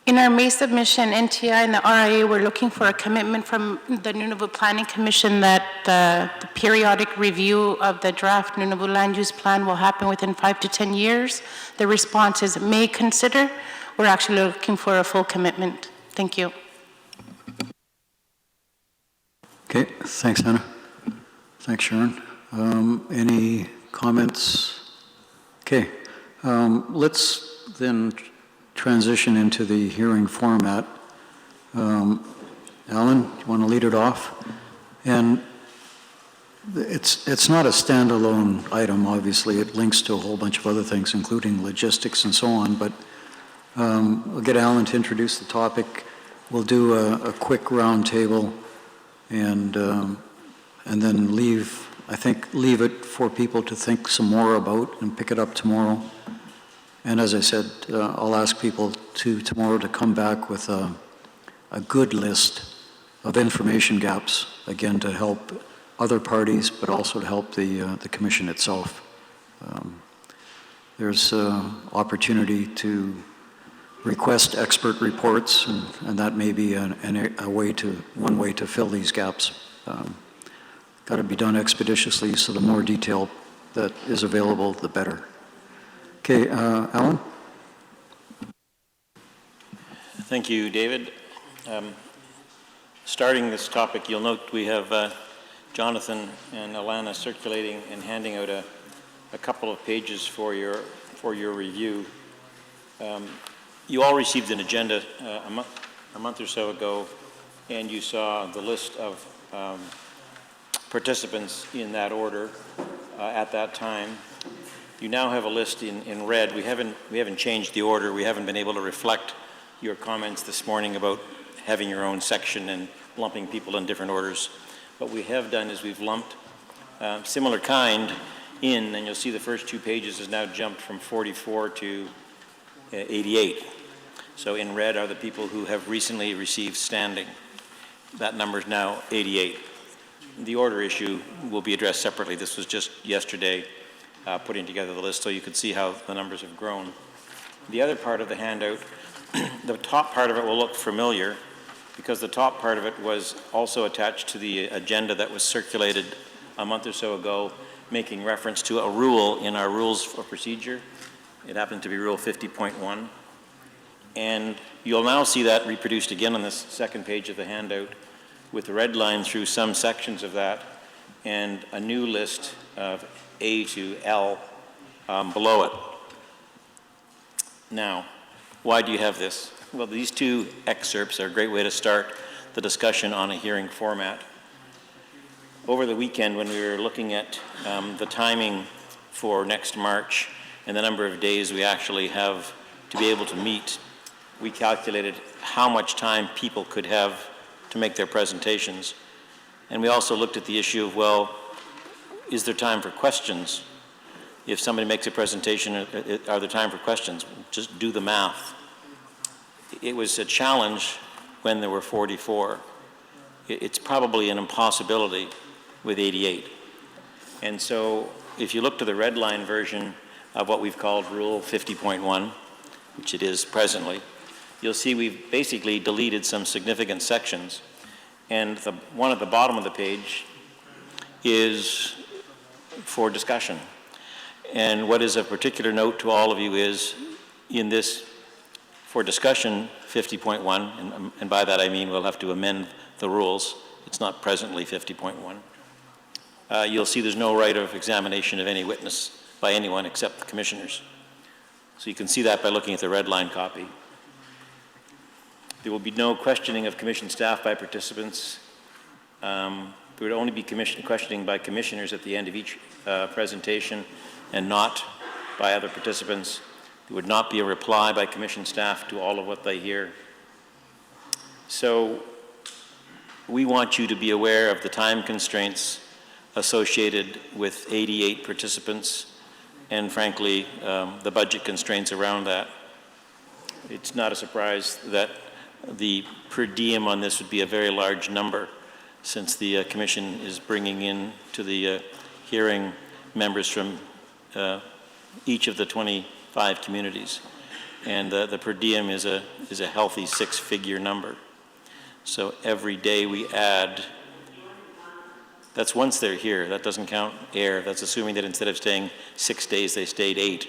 [SPEAKER 8] In our May submission, NTI and the RIA were looking for a commitment from the Nunavut Planning Commission that the periodic review of the draft Nunavut land use plan will happen within 5 to 10 years. The response is may consider. We're actually looking for a full commitment. Thank you.
[SPEAKER 3] Okay, thanks, Hannah. Thanks, Sharon. Any comments? Okay, let's then transition into the hearing format. Alan, you want to lead it off? And it's not a standalone item, obviously. It links to a whole bunch of other things, including logistics and so on, but we'll get Alan to introduce the topic. We'll do a quick round table and then leave it for people to think some more about and pick it up tomorrow. And as I said, I'll ask people tomorrow to come back with a good list of information gaps, again, to help other parties, but also to help the commission itself. There's opportunity to request expert reports, and that may be one way to fill these gaps. Got to be done expeditiously, so the more detail that is available, the better. Okay, Alan?
[SPEAKER 5] Thank you, David. Starting this topic, you'll note we have Jonathan and Alana circulating and handing out a couple of pages for your review. You all received an agenda a month or so ago, and you saw the list of participants in that order at that time. You now have a list in red. We haven't changed the order. We haven't been able to reflect your comments this morning about having your own section and lumping people in different orders. What we have done is we've lumped similar kind in, and you'll see the first 2 pages has now jumped from 44 to 88. So in red are the people who have recently received standing. That number is now 88. The order issue will be addressed separately. This was just yesterday putting together the list so you could see how the numbers have grown. The other part of the handout, the top part of it will look familiar because the top part of it was also attached to the agenda that was circulated a month or so ago, making reference to a rule in our rules of procedure. It happened to be Rule 50.1. And you'll now see that reproduced again on this second page of the handout with the red line through some sections of that and a new list of A to L below it. Now, why do you have this? Well, these two excerpts are a great way to start the discussion on a hearing format. Over the weekend, when we were looking at the timing for next March and the number of days we actually have to be able to meet, we calculated how much time people could have to make their presentations. And we also looked at the issue of, well, is there time for questions? If somebody makes a presentation, are there time for questions? Just do the math. It was a challenge when there were 44. It's probably an impossibility with 88. And so if you look to the red line version of what we've called Rule 50.1, which it is presently, you'll see we've basically deleted some significant sections. And the one at the bottom of the page is for discussion. And what is of particular note to all of you is in this, for discussion 50.1, and by that I mean we'll have to amend the rules. It's not presently 50.1. You'll see there's no right of examination of any witness by anyone except the commissioners. So you can see that by looking at the red line copy. There will be no questioning of commission staff by participants. There would only be questioning by commissioners at the end of each presentation and not by other participants. There would not be a reply by commission staff to all of what they hear. So we want you to be aware of the time constraints associated with 88 participants and frankly the budget constraints around that. It's not a surprise that the per diem on this would be a very large number since the commission is bringing in to the hearing members from each of the 25 communities. And the per diem is a healthy six-figure number. So every day we add, that's once they're here, that doesn't count air. That's assuming that instead of staying 6 days, they stayed 8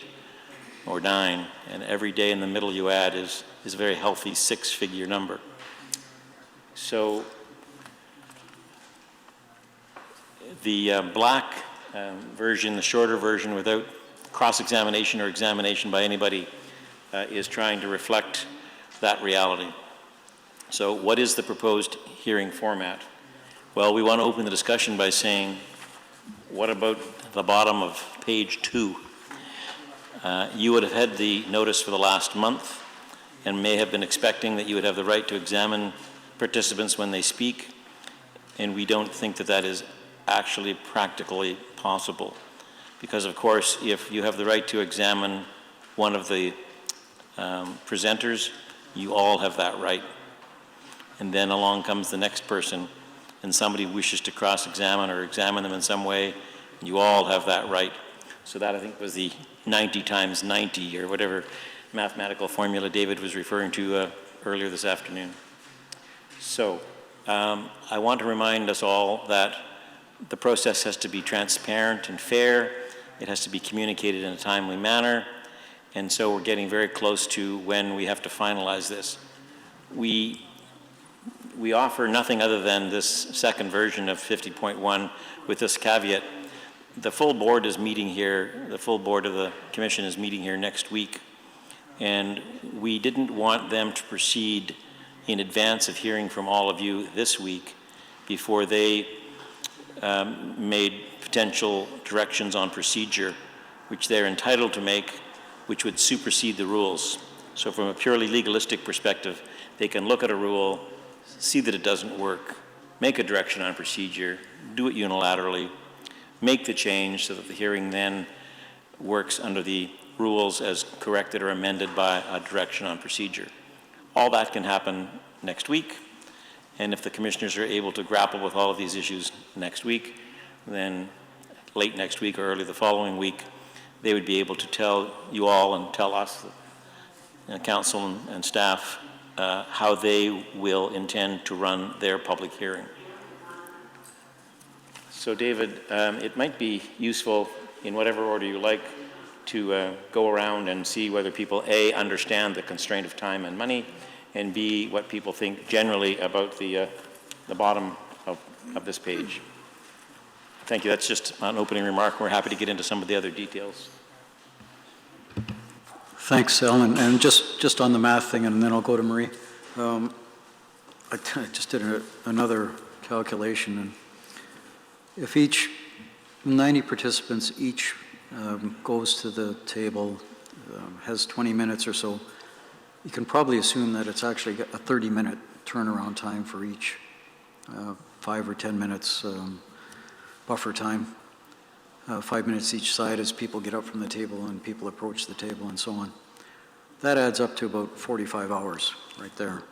[SPEAKER 5] or 9. And every day in the middle you add is a very healthy six-figure number. So the black version, the shorter version without cross-examination or examination by anybody is trying to reflect that reality. So what is the proposed hearing format? Well, we want to open the discussion by saying, what about the bottom of page 2? You would have had the notice for the last month and may have been expecting that you would have the right to examine participants when they speak, and we don't think that that is actually practically possible. Because of course, if you have the right to examine one of the presenters, you all have that right. And then along comes the next person, and somebody wishes to cross-examine or examine them in some way, you all have that right. So that, I think, was the 90 times 90, or whatever mathematical formula David was referring to earlier this afternoon. So I want to remind us all that the process has to be transparent and fair. It has to be communicated in a timely manner. And so we're getting very close to when we have to finalize this. We offer nothing other than this second version of 50.1 with this caveat. The full board is meeting here, the full board of the commission is meeting here next week. And we didn't want them to proceed in advance of hearing from all of you this week before they made potential directions on procedure, which they're entitled to make, which would supersede the rules. So from a purely legalistic perspective, they can look at a rule, see that it doesn't work, make a direction on procedure, do it unilaterally, make the change so that the hearing then works under the rules as corrected or amended by a direction on procedure. All that can happen next week, and if the commissioners are able to grapple with all of these issues next week, then late next week or early the following week, they would be able to tell you all and tell us council and staff how they will intend to run their public hearing. So David, it might be useful in whatever order you like to go around and see whether people A, understand the constraint of time and money, and B, what people think generally about the bottom of this page. Thank you. That's just an opening remark. We're happy to get into some of the other details.
[SPEAKER 3] Thanks, Alan. And just on the math thing, and then I'll go to Marie. I just did another calculation, and if each 90 participants each goes to the table, has 20 minutes or so, you can probably assume that it's actually a 30-minute turnaround time for each, 5 or 10 minutes buffer time, 5 minutes each side as people get up from the table and people approach the table and so on. That adds up to about 45 hours right there,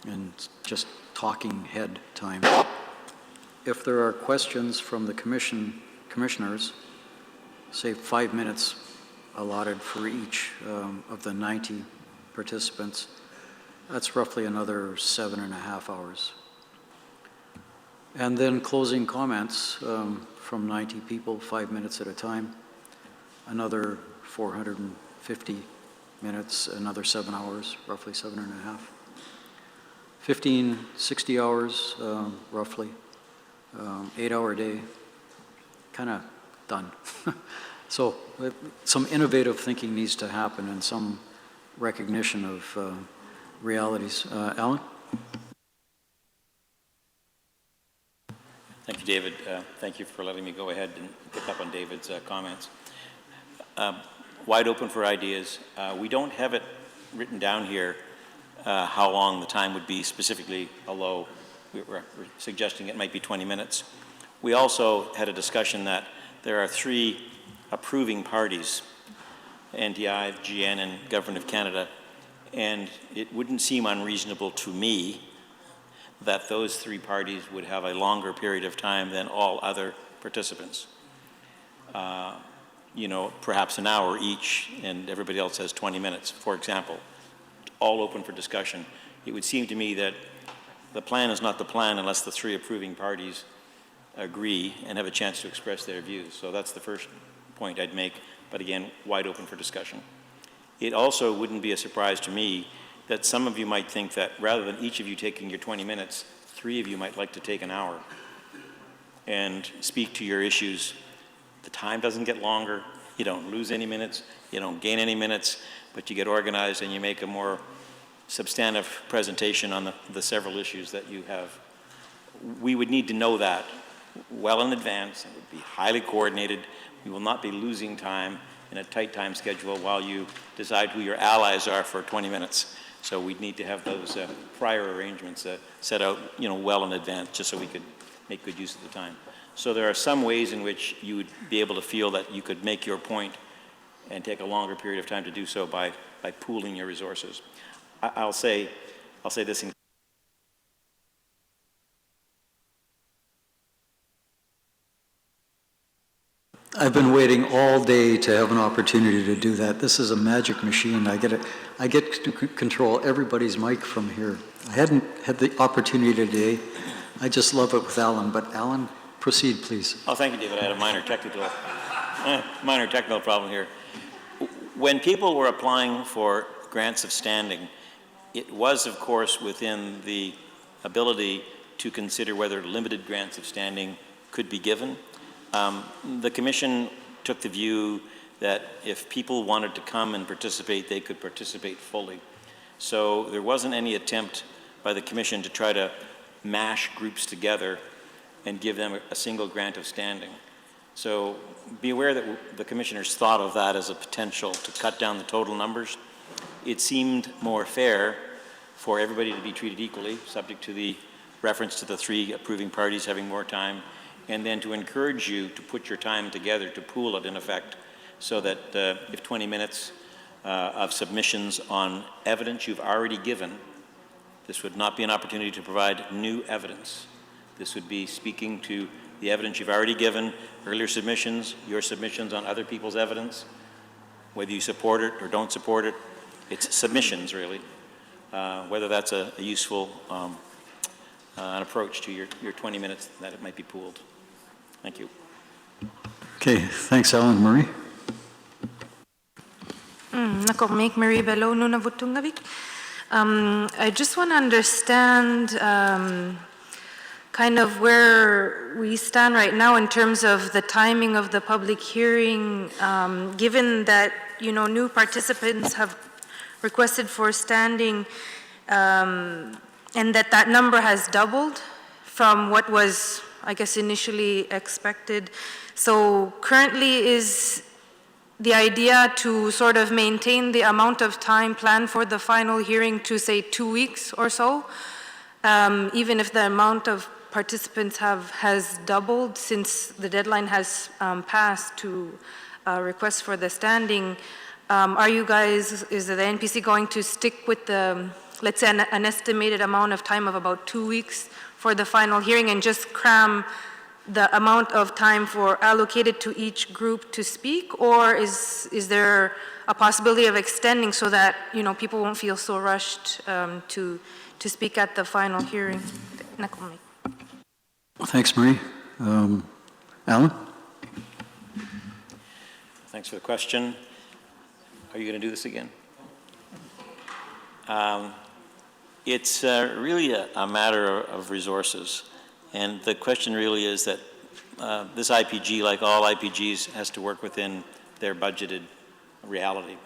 [SPEAKER 3] and just talking head time. If there are questions from the commissioners, say 5 minutes allotted for each of the 90 participants, that's roughly another 7.5 hours. And then closing comments from 90 people, 5 minutes at a time, another 450 minutes, another 7 hours, roughly 7.5. 15, 60 hours, roughly. 8-hour day, kind of done. So some innovative thinking needs to happen and some recognition of realities. Alan?
[SPEAKER 5] Thank you, David. Thank you for letting me go ahead and pick up on David's comments. Wide open for ideas. We don't have it written down here how long the time would be specifically, although we're suggesting it might be 20 minutes. We also had a discussion that there are 3 approving parties, NDI, GN, and Government of Canada, and it wouldn't seem unreasonable to me that those 3 parties would have a longer period of time than all other participants. You know, perhaps an hour each, and everybody else has 20 minutes, for example. All open for discussion. It would seem to me that the plan is not the plan unless the 3 approving parties agree and have a chance to express their views. So that's the first point I'd make, but again, wide open for discussion. It also wouldn't be a surprise to me that some of you might think that rather than each of you taking your 20 minutes, 3 of you might like to take an hour and speak to your issues. The time doesn't get longer, you don't lose any minutes, you don't gain any minutes, but you get organized and you make a more substantive presentation on the several issues that you have. We would need to know that well in advance. It would be highly coordinated. We will not be losing time in a tight time schedule while you decide who your allies are for 20 minutes. So we'd need to have those prior arrangements set out, you know, well in advance, just so we could make good use of the time. So there are some ways in which you would be able to feel that you could make your point and take a longer period of time to do so by pooling your resources. I'll say this in
[SPEAKER 3] I've been waiting all day to have an opportunity to do that. This is a magic machine. I get to control everybody's mic from here. I hadn't had the opportunity today. I just love it with Alan. But Alan, proceed, please.
[SPEAKER 5] Oh, thank you, David. I had a minor technical problem here. When people were applying for grants of standing, it was, of course, within the ability to consider whether limited grants of standing could be given. The Commission took the view that if people wanted to come and participate, they could participate fully. So there wasn't any attempt by the Commission to try to mash groups together and give them a single grant of standing. So be aware that the Commissioners thought of that as a potential to cut down the total numbers. It seemed more fair for everybody to be treated equally, subject to the reference to the 3 approving parties having more time, and then to encourage you to put your time together, to pool it in effect, so that if 20 minutes of submissions on evidence you've already given, this would not be an opportunity to provide new evidence. This would be speaking to the evidence you've already given, earlier submissions, your submissions on other people's evidence, whether you support it or don't support it, It's submissions, really. Whether that's a useful an approach to your 20 minutes, that it might be pooled. Thank you.
[SPEAKER 3] Okay, thanks, Alan. Marie?
[SPEAKER 10] Marie Bello, Nunavut, Tungavik. I just want to understand kind of where we stand right now in terms of the timing of the public hearing, given that, you know, new participants have requested for standing, and that number has doubled from what was, I guess, initially expected. So currently is the idea to sort of maintain the amount of time planned for the final hearing to, say, 2 weeks or so, even if the amount of participants has doubled since the deadline has passed to request for the standing. Are you guys, is the NPC going to stick with the, let's say, an estimated amount of time of about 2 weeks for the final hearing and just cram the amount of time for allocated to each group to speak, or is there a possibility of extending so that, you know, people won't feel so rushed to speak at the final hearing?
[SPEAKER 3] Thanks, Marie. Alan?
[SPEAKER 5] Thanks for the question. Are you going to do this again? It's really a matter of resources. And the question really is that this IPG, like all IPGs, has to work within their budgeted reality.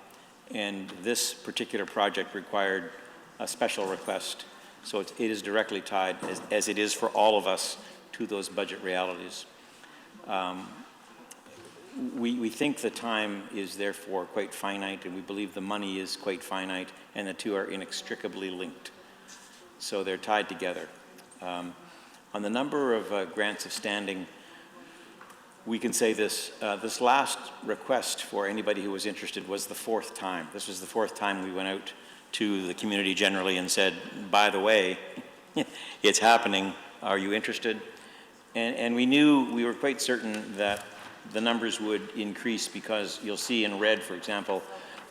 [SPEAKER 5] And this particular project required a special request. So it is directly tied, as it is for all of us, to those budget realities. We think the time is therefore quite finite, and we believe the money is quite finite, and the two are inextricably linked. So they're tied together. On the number of grants of standing, we can say this. This last request for anybody who was interested was the 4th time. This was the 4th time we went out to the community generally and said, by the way, it's happening. Are you interested? And we knew, we were quite certain that the numbers would increase because you'll see in red, for example,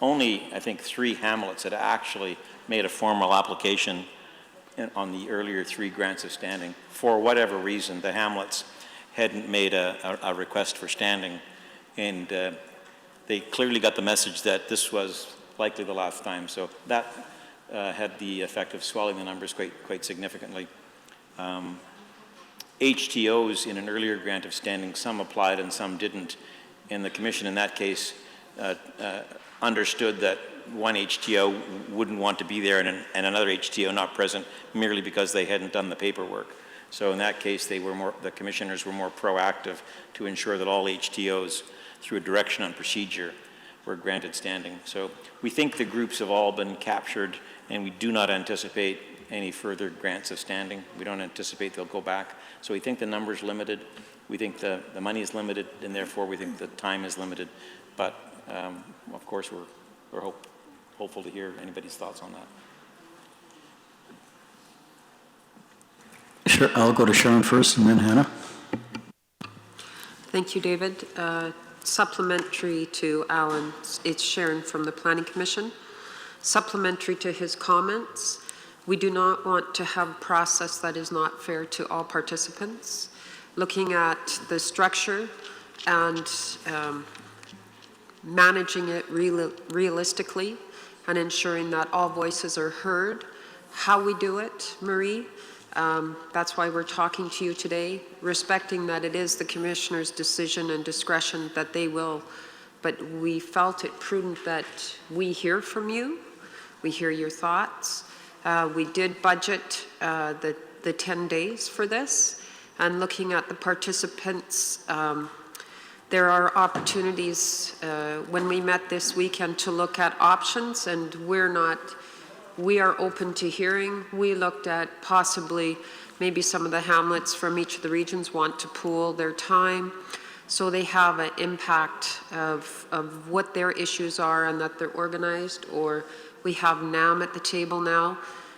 [SPEAKER 5] only, I think, 3 hamlets had actually made a formal application on the earlier 3 grants of standing. For whatever reason, the hamlets hadn't made a request for standing. And they clearly got the message that this was likely the last time. So that had the effect of swelling the numbers quite significantly. HTOs in an earlier grant of standing, some applied and some didn't. And the commission in that case understood that one HTO wouldn't want to be there and another HTO not present merely because they hadn't done the paperwork. So in that case, the commissioners were more proactive to ensure that all HTOs, through a direction on procedure, were granted standing. So we think the groups have all been captured, and we do not anticipate any further grants of standing. We don't anticipate they'll go back. So we think the number's limited. We think the money is limited, and therefore we think the time is limited. But of course, we're hopeful to hear anybody's thoughts on that.
[SPEAKER 3] Sure, I'll go to Sharon first and then Hannah.
[SPEAKER 4] Thank you, David. Supplementary to Alan's, it's Sharon from the Planning Commission. Supplementary to his comments, we do not want to have a process that is not fair to all participants. Looking at the structure and managing it realistically and ensuring that all voices are heard. How we do it, Marie, that's why we're talking to you today, respecting that it is the commissioner's decision and discretion that they will, but we felt it prudent that we hear from you, we hear your thoughts. We did budget the 10 days for this, and looking at the participants, there are opportunities when we met this weekend to look at options, and we are open to hearing. We looked at possibly maybe some of the hamlets from each of the regions want to pool their time so they have an impact of what their issues are and that they're organized, or we have NAM at the table now.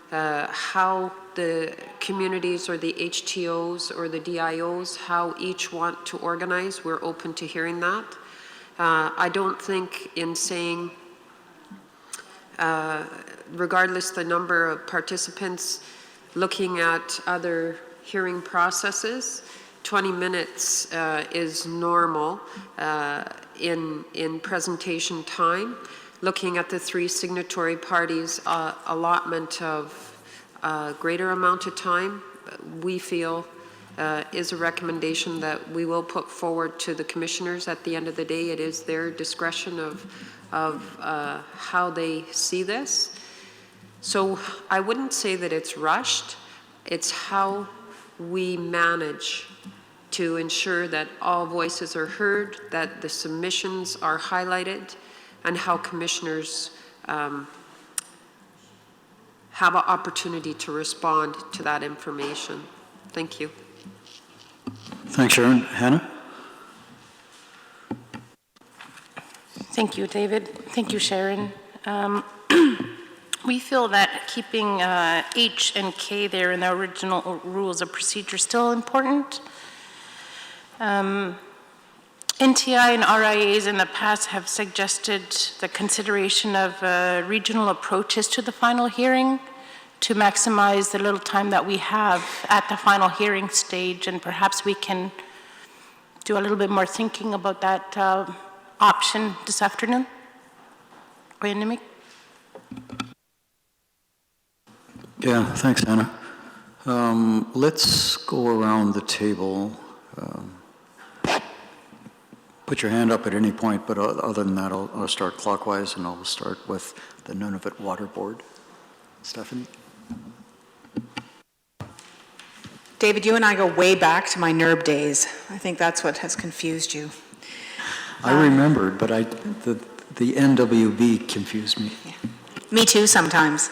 [SPEAKER 4] How the communities or the HTOs or the DIOs, how each want to organize, we're open to hearing that. I don't think in saying regardless the number of participants, looking at other hearing processes, 20 minutes is normal in presentation time. Looking at the 3 signatory parties' allotment of greater amount of time, we feel is a recommendation that we will put forward to the commissioners. At the end of the day, it is their discretion of how they see this. So I wouldn't say that it's rushed. It's how we manage to ensure that all voices are heard, that the submissions are highlighted, and how commissioners have an opportunity to respond to that information. Thank you.
[SPEAKER 3] Thanks, Sharon. Hannah?
[SPEAKER 8] Thank you, David. Thank you, Sharon. We feel that keeping H and K there in the original rules of procedure is still important. NTI and RIAs in the past have suggested the consideration of regional approaches to the final hearing to maximize the little time that we have at the final hearing stage, and perhaps we can do a little bit more thinking about that option this afternoon.
[SPEAKER 3] Yeah, thanks, Anna. Let's go around the table. Put your hand up at any point, but other than that, I'll start clockwise, and I'll start with the Nunavut Water Board. Stephanie?
[SPEAKER 9] David, you and I go way back to my NERB days. I think that's what has confused you.
[SPEAKER 3] I remembered, but the NWB confused me.
[SPEAKER 9] Yeah. Me too, sometimes.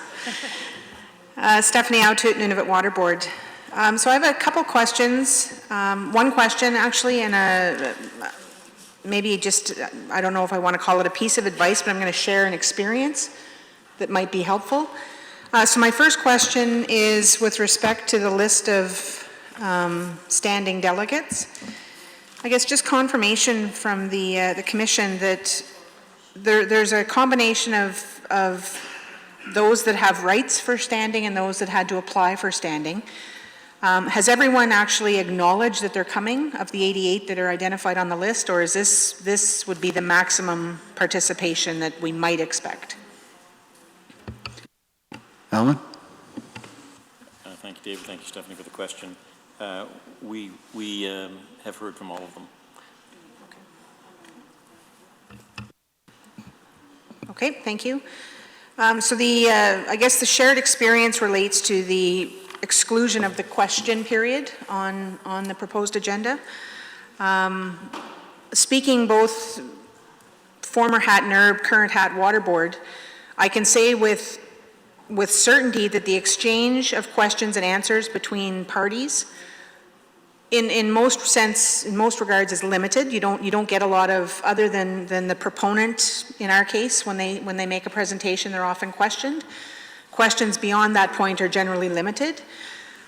[SPEAKER 9] Stephanie Outut, Nunavut Water Board. So I have a couple questions. One question, actually, and maybe just, I don't know if I want to call it a piece of advice, but I'm going to share an experience that might be helpful. So my first question is with respect to the list of standing delegates. I guess just confirmation from the commission that there's a combination of those that have rights for standing and those that had to apply for standing. Has everyone actually acknowledged that they're coming, of the 88 that are identified on the list, or is this would be the maximum participation that we might expect?
[SPEAKER 3] Alan?
[SPEAKER 5] Thank you, David. Thank you, Stephanie, for the question. We have heard from all of them.
[SPEAKER 9] Okay, thank you. So I guess the shared experience relates to the exclusion of the question period on the proposed agenda. Speaking both former HAT NERB, current HAT Water Board, I can say with certainty that the exchange of questions and answers between parties in most regards is limited. You don't get a lot of, other than the proponent in our case, when they make a presentation, they're often questioned. Questions beyond that point are generally limited.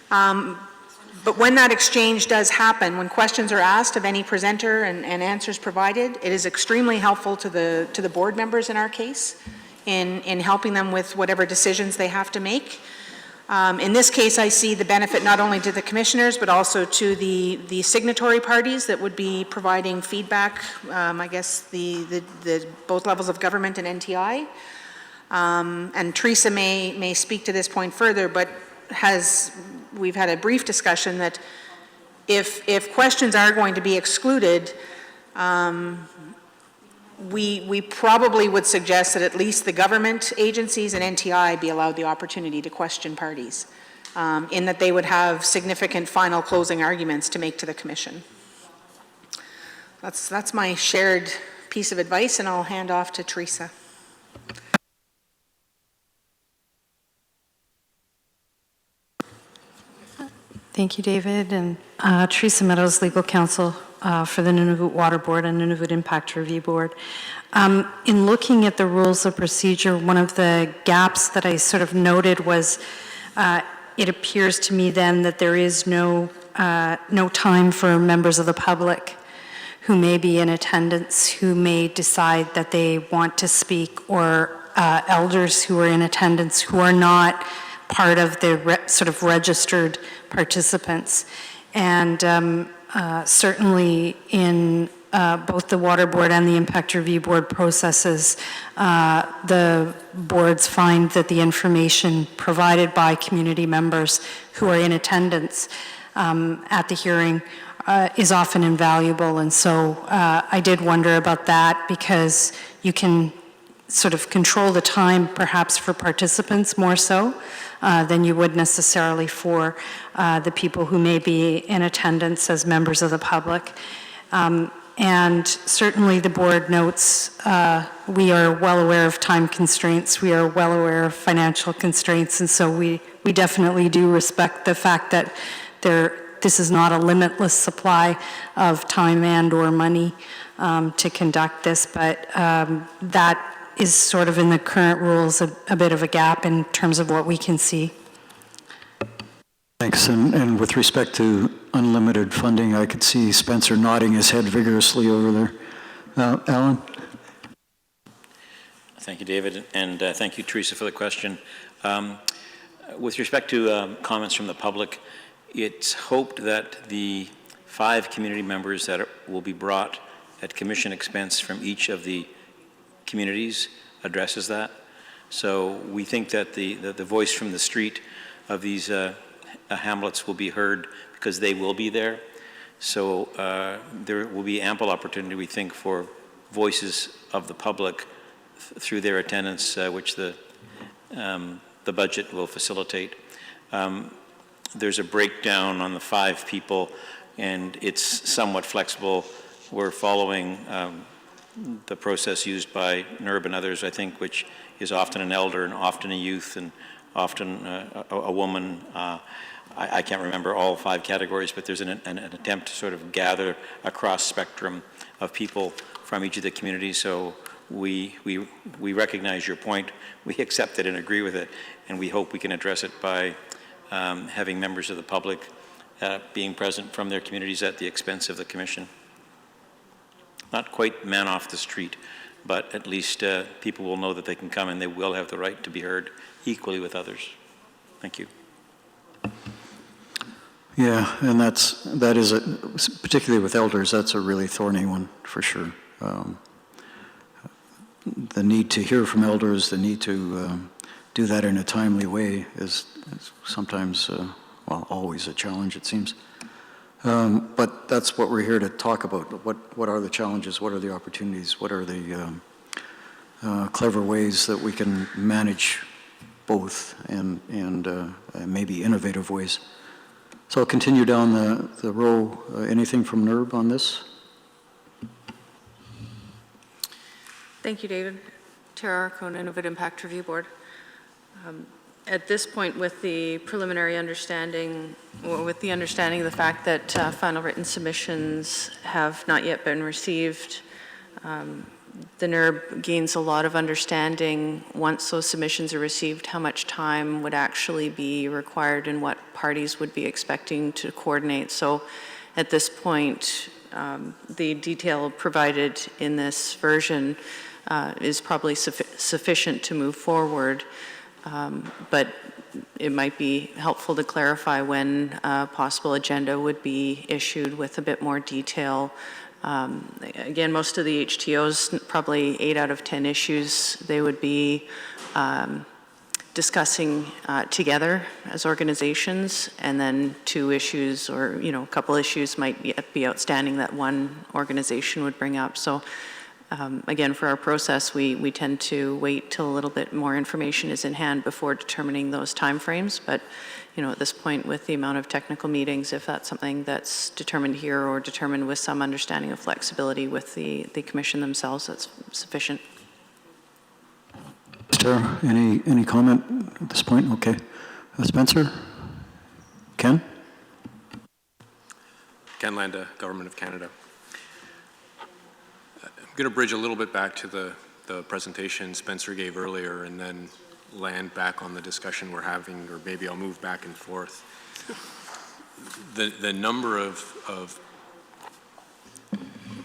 [SPEAKER 9] But when that exchange does happen, when questions are asked of any presenter and answers provided, it is extremely helpful to the board members in our case in helping them with whatever decisions they have to make. In this case, I see the benefit not only to the commissioners, but also to the signatory parties that would be providing feedback, I guess the both levels of government and NTI. And Teresa may speak to this point further, but we've had a brief discussion that if questions are going to be excluded, we probably would suggest that at least the government agencies and NTI be allowed the opportunity to question parties, in that they would have significant final closing arguments to make to the commission. That's my shared piece of advice, and I'll hand off to Teresa.
[SPEAKER 10] Thank you, David. And Teresa Meadows, Legal Counsel for the Nunavut Water Board and Nunavut Impact Review Board. In looking at the rules of procedure, one of the gaps that I sort of noted was it appears to me then that there is no time for members of the public who may be in attendance, who may decide that they want to speak or elders who are in attendance who are not part of the sort of registered participants. And certainly in both the Water Board and the Impact Review Board processes, the boards find that the information provided by community members who are in attendance at the hearing is often invaluable. And so I did wonder about that, because you can sort of control the time perhaps for participants more so than you would necessarily for the people who may be in attendance as members of the public. And certainly the board notes we are well aware of time constraints, we are well aware of financial constraints, and so we definitely do respect the fact that this is not a limitless supply of time and or money to conduct this, but that is sort of in the current rules a bit of a gap in terms of what we can see.
[SPEAKER 3] Thanks. And with respect to unlimited funding, I could see Spencer nodding his head vigorously over there. Alan?
[SPEAKER 5] Thank you, David, and thank you, Teresa, for the question. With respect to comments from the public, it's hoped that the 5 community members that will be brought at commission expense from each of the communities addresses that. So we think that the voice from the street of these hamlets will be heard, because they will be there. So there will be ample opportunity, we think, for voices of the public through their attendance, which the budget will facilitate. There's a breakdown on the 5 people, and it's somewhat flexible. We're following the process used by NERB and others, I think, which is often an elder and often a youth and often a woman. I can't remember all 5 categories, but there's an attempt to sort of gather a cross spectrum of people from each of the communities. So we recognize your point, we accept it and agree with it, and we hope we can address it by having members of the public being present from their communities at the expense of the commission. Not quite man off the street, but at least people will know that they can come and they will have the right to be heard equally with others. Thank you.
[SPEAKER 3] Yeah, and that is particularly with elders, that's a really thorny one for sure. The need to hear from elders, the need to do that in a timely way is sometimes, well, always a challenge, it seems. But that's what we're here to talk about. What are the challenges? What are the opportunities? What are the clever ways that we can manage both, and maybe innovative ways? So I'll continue down the row. Anything from NERB on this?
[SPEAKER 11] Thank you, David. Tara Arcona, Nunavut Impact Review Board. At this point, with the preliminary understanding, or with the understanding of the fact that final written submissions have not yet been received, the NERB gains a lot of understanding once those submissions are received, how much time would actually be required and what parties would be expecting to coordinate. So at this point, the detail provided in this version is probably sufficient to move forward. But it might be helpful to clarify when a possible agenda would be issued with a bit more detail. Again, most of the HTOs, probably 8 out of 10 issues, they would be discussing together as organizations, and then 2 issues or a couple issues might be outstanding that one organization would bring up. So again, for our process, we tend to wait till a little bit more information is in hand before determining those timeframes. But at this point, with the amount of technical meetings, if that's something that's determined here or determined with some understanding of flexibility with the commission themselves, that's sufficient.
[SPEAKER 3] Tara, any comment at this point? Okay. Spencer? Ken?
[SPEAKER 6] Ken Landa, Government of Canada. I'm going to bridge a little bit back to the presentation Spencer gave earlier and then land back on the discussion we're having, or maybe I'll move back and forth.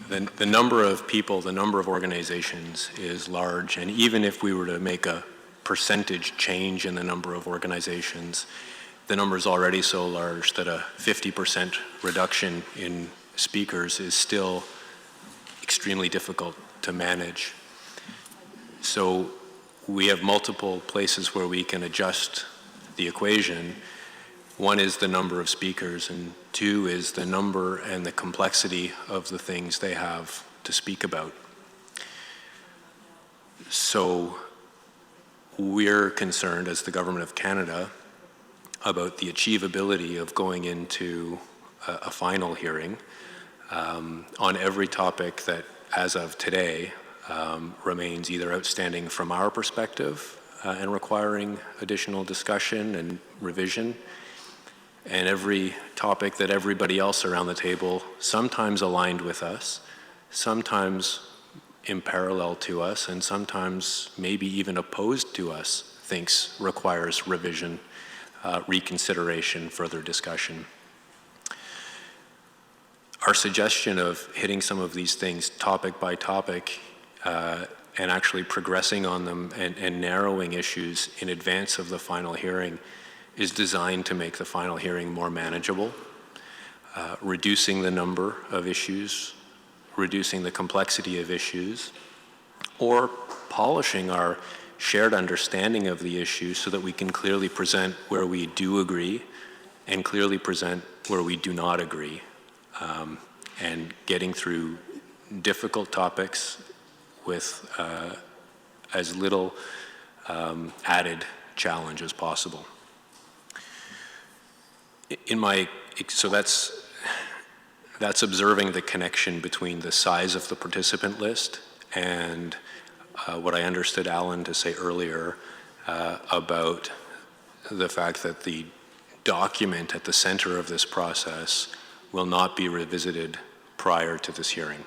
[SPEAKER 6] the number of people, the number of organizations is large, and even if we were to make a percentage change in the number of organizations, the number is already so large that a 50% reduction in speakers is still extremely difficult to manage. So we have multiple places where we can adjust the equation. One is the number of speakers, and two is the number and the complexity of the things they have to speak about. So we're concerned as the Government of Canada about the achievability of going into a final hearing on every topic that, as of today, remains either outstanding from our perspective and requiring additional discussion and revision, and every topic that everybody else around the table, sometimes aligned with us, sometimes in parallel to us, and sometimes maybe even opposed to us, thinks requires revision, reconsideration, further discussion. Our suggestion of hitting some of these things topic by topic and actually progressing on them and narrowing issues in advance of the final hearing is designed to make the final hearing more manageable, reducing the number of issues, reducing the complexity of issues, or polishing our shared understanding of the issue so that we can clearly present where we do agree and clearly present where we do not agree, and getting through difficult topics with as little added challenge as possible. So that's observing the connection between the size of the participant list and what I understood Alan to say earlier about the fact that the document at the center of this process will not be revisited prior to this hearing.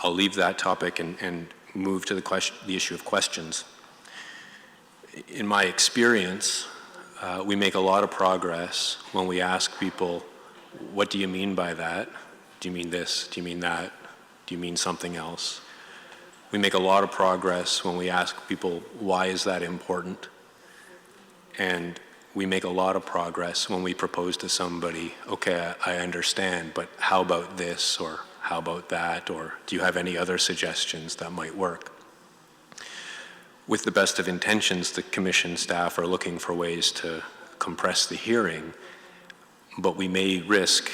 [SPEAKER 6] I'll leave that topic and move to the issue of questions. In my experience, we make a lot of progress when we ask people, what do you mean by that? Do you mean this? Do you mean that? Do you mean something else? We make a lot of progress when we ask people, why is that important? And we make a lot of progress when we propose to somebody, okay, I understand, but how about this, or how about that, or do you have any other suggestions that might work? With the best of intentions, the Commission staff are looking for ways to compress the hearing, but we may risk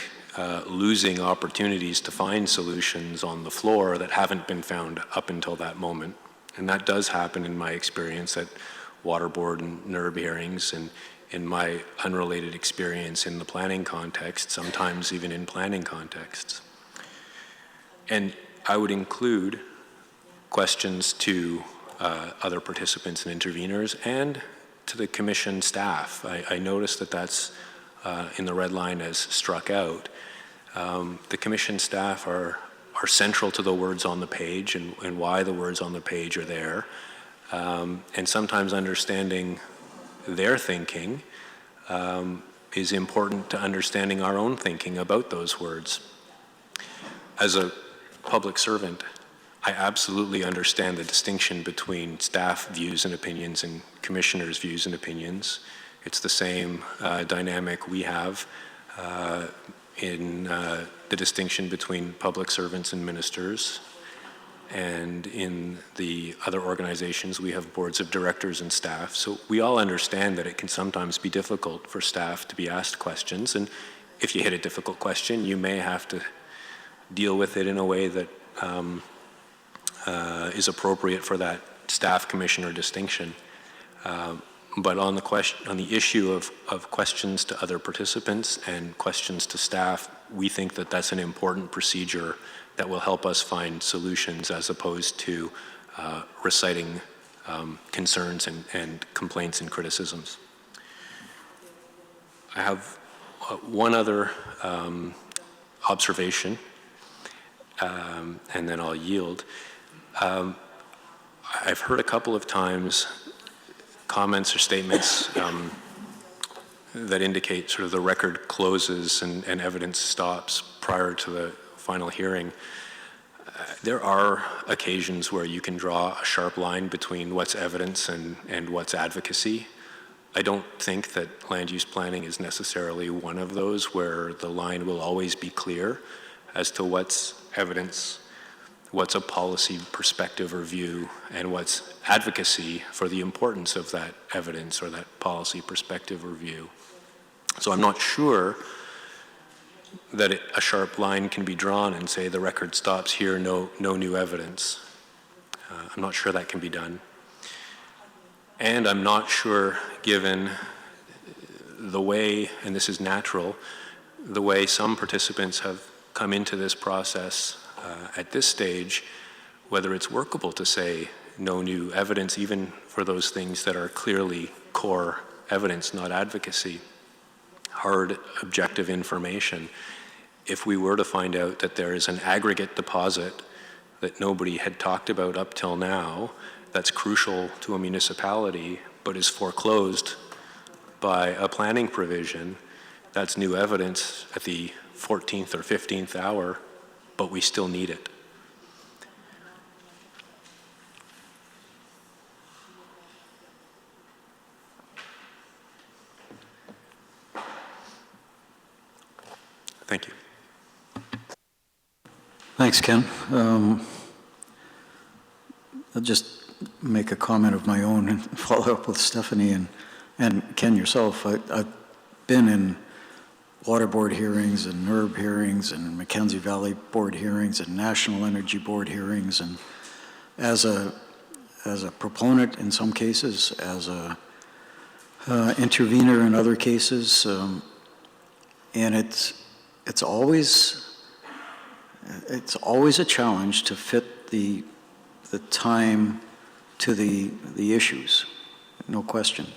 [SPEAKER 6] losing opportunities to find solutions on the floor that haven't been found up until that moment. And that does happen in my experience at Water Board and NERB hearings, and in my unrelated experience in the planning context, sometimes even in planning contexts. And I would include questions to other participants and interveners and to the Commission staff. I noticed that that's in the red line as struck out. The Commission staff are central to the words on the page and why the words on the page are there. And sometimes understanding their thinking is important to understanding our own thinking about those words. As a public servant, I absolutely understand the distinction between staff views and opinions and commissioners' views and opinions. It's the same dynamic we have in the distinction between public servants and ministers. And in the other organizations, we have boards of directors and staff. So we all understand that it can sometimes be difficult for staff to be asked questions. And if you hit a difficult question, you may have to deal with it in a way that is appropriate for that staff commissioner distinction. But on the issue of questions to other participants and questions to staff, we think that that's an important procedure that will help us find solutions as opposed to reciting concerns and complaints and criticisms. I have one other observation, and then I'll yield. I've heard a couple of times comments or statements that indicate sort of the record closes and evidence stops prior to the final hearing, there are occasions where you can draw a sharp line between what's evidence and what's advocacy. I don't think that land use planning is necessarily one of those where the line will always be clear as to what's evidence, what's a policy perspective or view, and what's advocacy for the importance of that evidence or that policy perspective or view. So I'm not sure that a sharp line can be drawn and say the record stops here, no new evidence. I'm not sure that can be done. And I'm not sure, given the way, and this is natural, the way some participants have come into this process at this stage, whether it's workable to say no new evidence, even for those things that are clearly core evidence, not advocacy, hard objective information. If we were to find out that there is an aggregate deposit that nobody had talked about up till now that's crucial to a municipality but is foreclosed by a planning provision, that's new evidence at the 14th or 15th hour, but we still need it. Thank you.
[SPEAKER 3] Thanks, Ken. I'll just make a comment of my own and follow up with Stephanie and Ken yourself. I've been in Water Board hearings and NERB hearings and Mackenzie Valley Board hearings and National Energy Board hearings, and as a proponent in some cases, as a intervener in other cases, and it's always a challenge to fit the time to the issues, no question.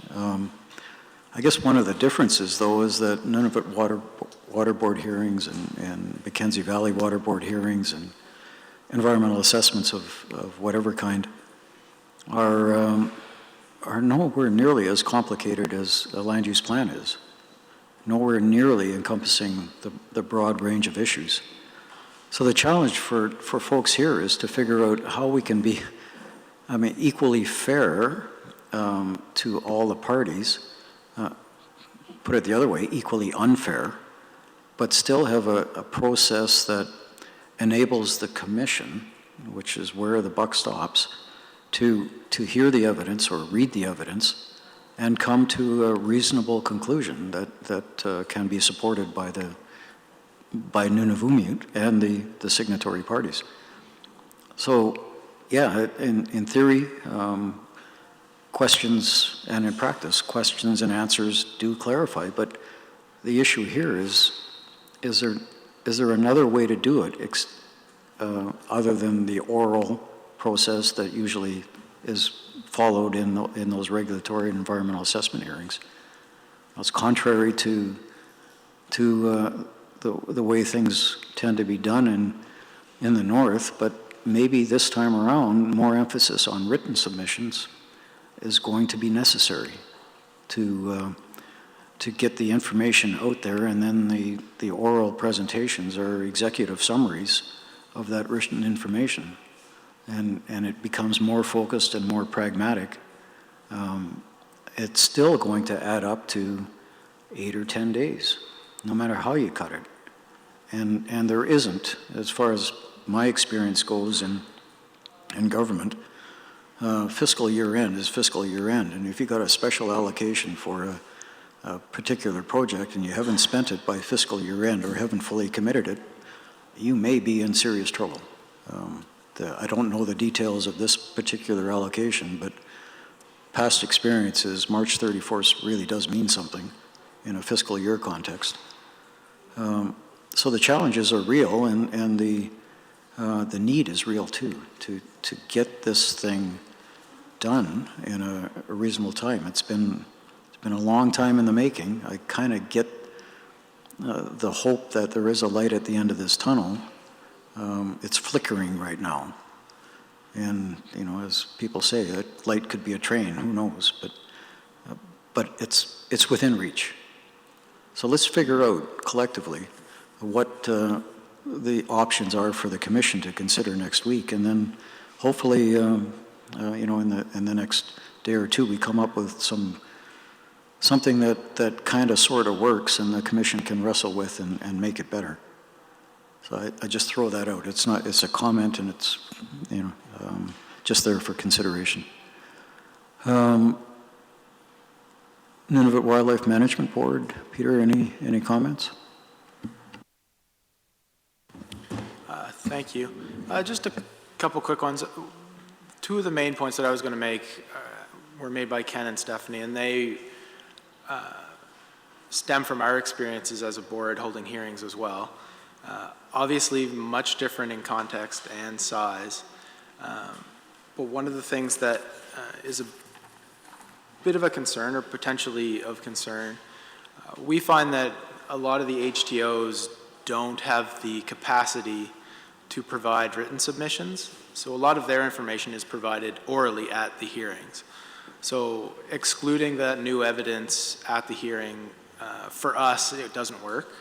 [SPEAKER 3] I guess one of the differences, though, is that Nunavut Water Board hearings and Mackenzie Valley Water Board hearings and environmental assessments of whatever kind are nowhere nearly as complicated as a land use plan is. Nowhere nearly encompassing the broad range of issues. So the challenge for folks here is to figure out how we can be, equally fair to all the parties, put it the other way, equally unfair, but still have a process that enables the commission, which is where the buck stops, to hear the evidence or read the evidence and come to a reasonable conclusion that can be supported by Nunavut and the signatory parties. So, yeah, in theory, questions, and in practice, questions and answers do clarify, but the issue here is there another way to do it other than the oral process that usually is followed in those regulatory and environmental assessment hearings? It's contrary to the way things tend to be done in the north, but maybe this time around more emphasis on written submissions is going to be necessary to get the information out there, and then the oral presentations are executive summaries of that written information, and it becomes more focused and more pragmatic. It's still going to add up to 8 or 10 days, no matter how you cut it. And there isn't, as far as my experience goes in government, fiscal year end is fiscal year end. And if you got a special allocation for a particular project and you haven't spent it by fiscal year end or haven't fully committed it, you may be in serious trouble. I don't know the details of this particular allocation, but past experiences, March 31st really does mean something in a fiscal year context. So the challenges are real, and the need is real too, to get this thing done in a reasonable time. It's been a long time in the making. I kind of get the hope that there is a light at the end of this tunnel. It's flickering right now. And, as people say, a light could be a train, who knows? But it's within reach. So let's figure out collectively what the options are for the commission to consider next week, and then hopefully, you know, in the next day or two, we come up with something that kind of sort of works, and the commission can wrestle with and make it better. So I just throw that out. It's a comment, and it's, you know, just there for consideration. Nunavut Wildlife Management Board, Peter, any comments?
[SPEAKER 14] Thank you. Just a couple quick ones. Two of the main points that I was going to make were made by Ken and Stephanie, and they stem from our experiences as a board holding hearings as well. Obviously, much different in context and size. But one of the things that is a bit of a concern, or potentially of concern, we find that a lot of the HTOs don't have the capacity to provide written submissions. So a lot of their information is provided orally at the hearings. So excluding that new evidence at the hearing, for us, it doesn't work.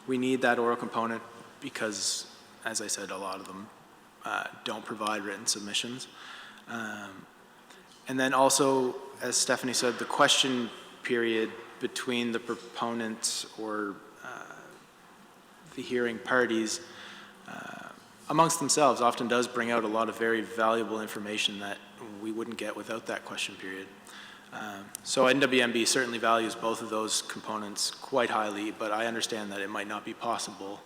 [SPEAKER 14] We need that oral component because, as I said, a lot of them don't provide written submissions. And then also, as Stephanie said, the question period between the proponents or the hearing parties amongst themselves often does bring out a lot of very valuable information that we wouldn't get without that question period. So NWMB certainly values both of those components quite highly, but I understand that it might not be possible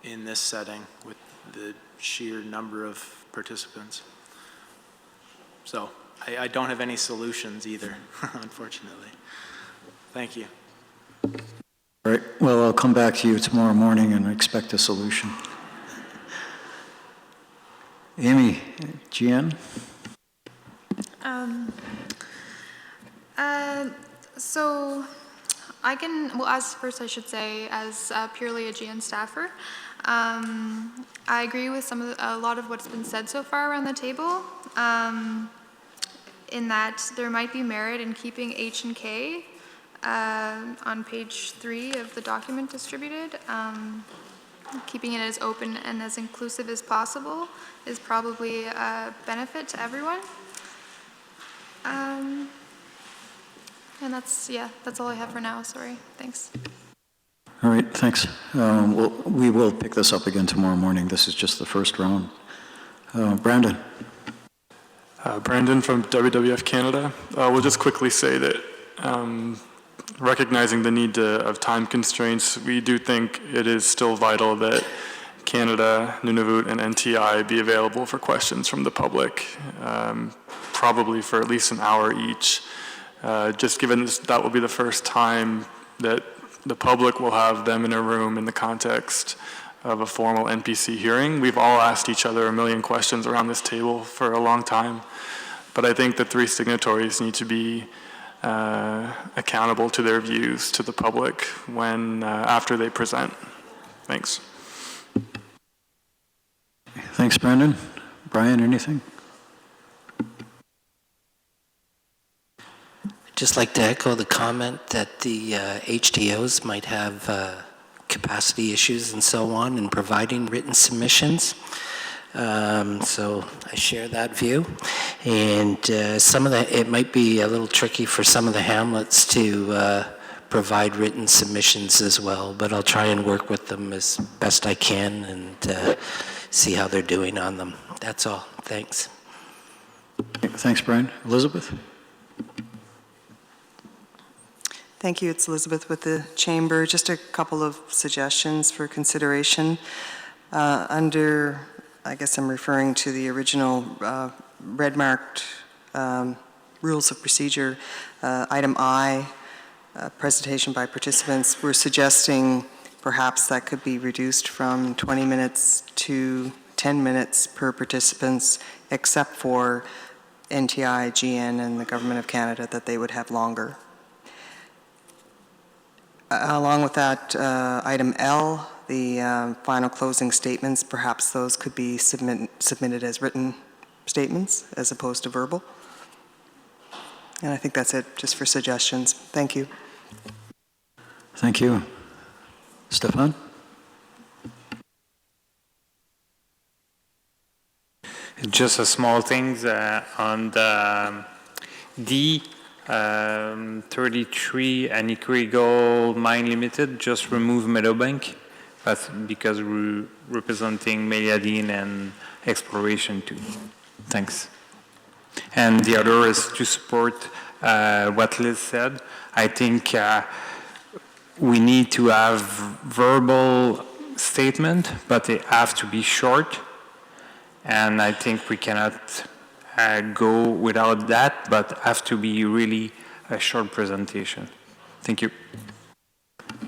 [SPEAKER 14] in this setting with the sheer number of participants. So I don't have any solutions either, unfortunately. Thank you.
[SPEAKER 3] All right, well, I'll come back to you tomorrow morning and expect a solution. Amy, GN?
[SPEAKER 7] So I can, well, as first I should say, as purely a GN staffer, I agree with a lot of what's been said so far around the table, in that there might be merit in keeping H and K on page 3 of the document distributed. Keeping it as open and as inclusive as possible is probably a benefit to everyone. And that's all I have for now. Sorry. Thanks.
[SPEAKER 3] All right, thanks. We will pick this up again tomorrow morning. This is just the first round. Brandon.
[SPEAKER 15] Brandon from WWF Canada. We'll just quickly say that recognizing the need of time constraints, we do think it is still vital that Canada, Nunavut, and NTI be available for questions from the public, probably for at least an hour each. Just given that will be the first time that the public will have them in a room in the context of a formal NPC hearing. We've all asked each other a million questions around this table for a long time, but I think the 3 signatories need to be accountable to their views to the public when after they present. Thanks.
[SPEAKER 3] Thanks, Brandon. Brian, anything?
[SPEAKER 1] I'd just like to echo the comment that the HTOs might have capacity issues and so on in providing written submissions. So I share that view, and it might be a little tricky for some of the hamlets to provide written submissions as well, but I'll try and work with them as best I can and see how they're doing on them. That's all. Thanks.
[SPEAKER 3] Thanks, Brian. Elizabeth?
[SPEAKER 16] Thank you. It's Elizabeth with the Chamber. Just a couple of suggestions for consideration. Under, I guess I'm referring to the original red-marked rules of procedure, item I, presentation by participants, we're suggesting perhaps that could be reduced from 20 minutes to 10 minutes per participants, except for NTI, GN, and the Government of Canada, that they would have longer. Along with that, item L, the final closing statements, perhaps those could be submitted as written statements as opposed to verbal. And I think that's it, just for suggestions. Thank you.
[SPEAKER 3] Thank you. Stefan?
[SPEAKER 12] Just a small things on the D 33 Anikrigo Mine Limited, just remove Meadowbank. That's because we're representing Meliadine and exploration too. Thanks. And the other is to support what Liz said. I think we need to have verbal statement, but they have to be short. And I think we cannot go without that, but have to be really a short presentation. Thank you.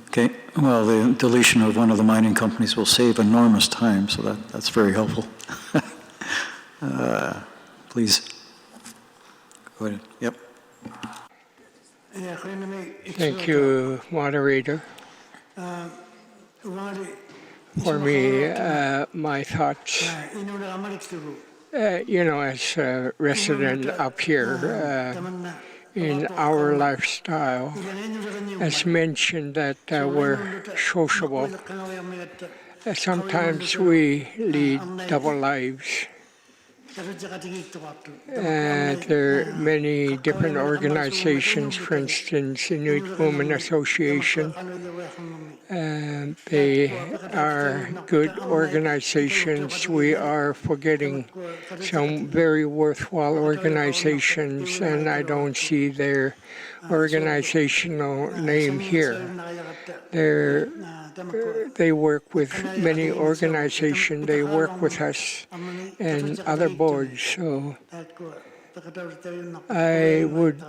[SPEAKER 3] Okay, well, the deletion of one of the mining companies will save enormous time, so that's very helpful. Please. Go ahead. Yep.
[SPEAKER 17] Thank you, moderator. For me, my thoughts, as a resident up here, in our lifestyle, as mentioned that we're sociable, sometimes we lead double lives. There are many different organizations, for instance, Inuit Women Association. They are good organizations. We are forgetting some very worthwhile organizations, and I don't see their organizational name here. They work with many organizations. They work with us and other boards. So I would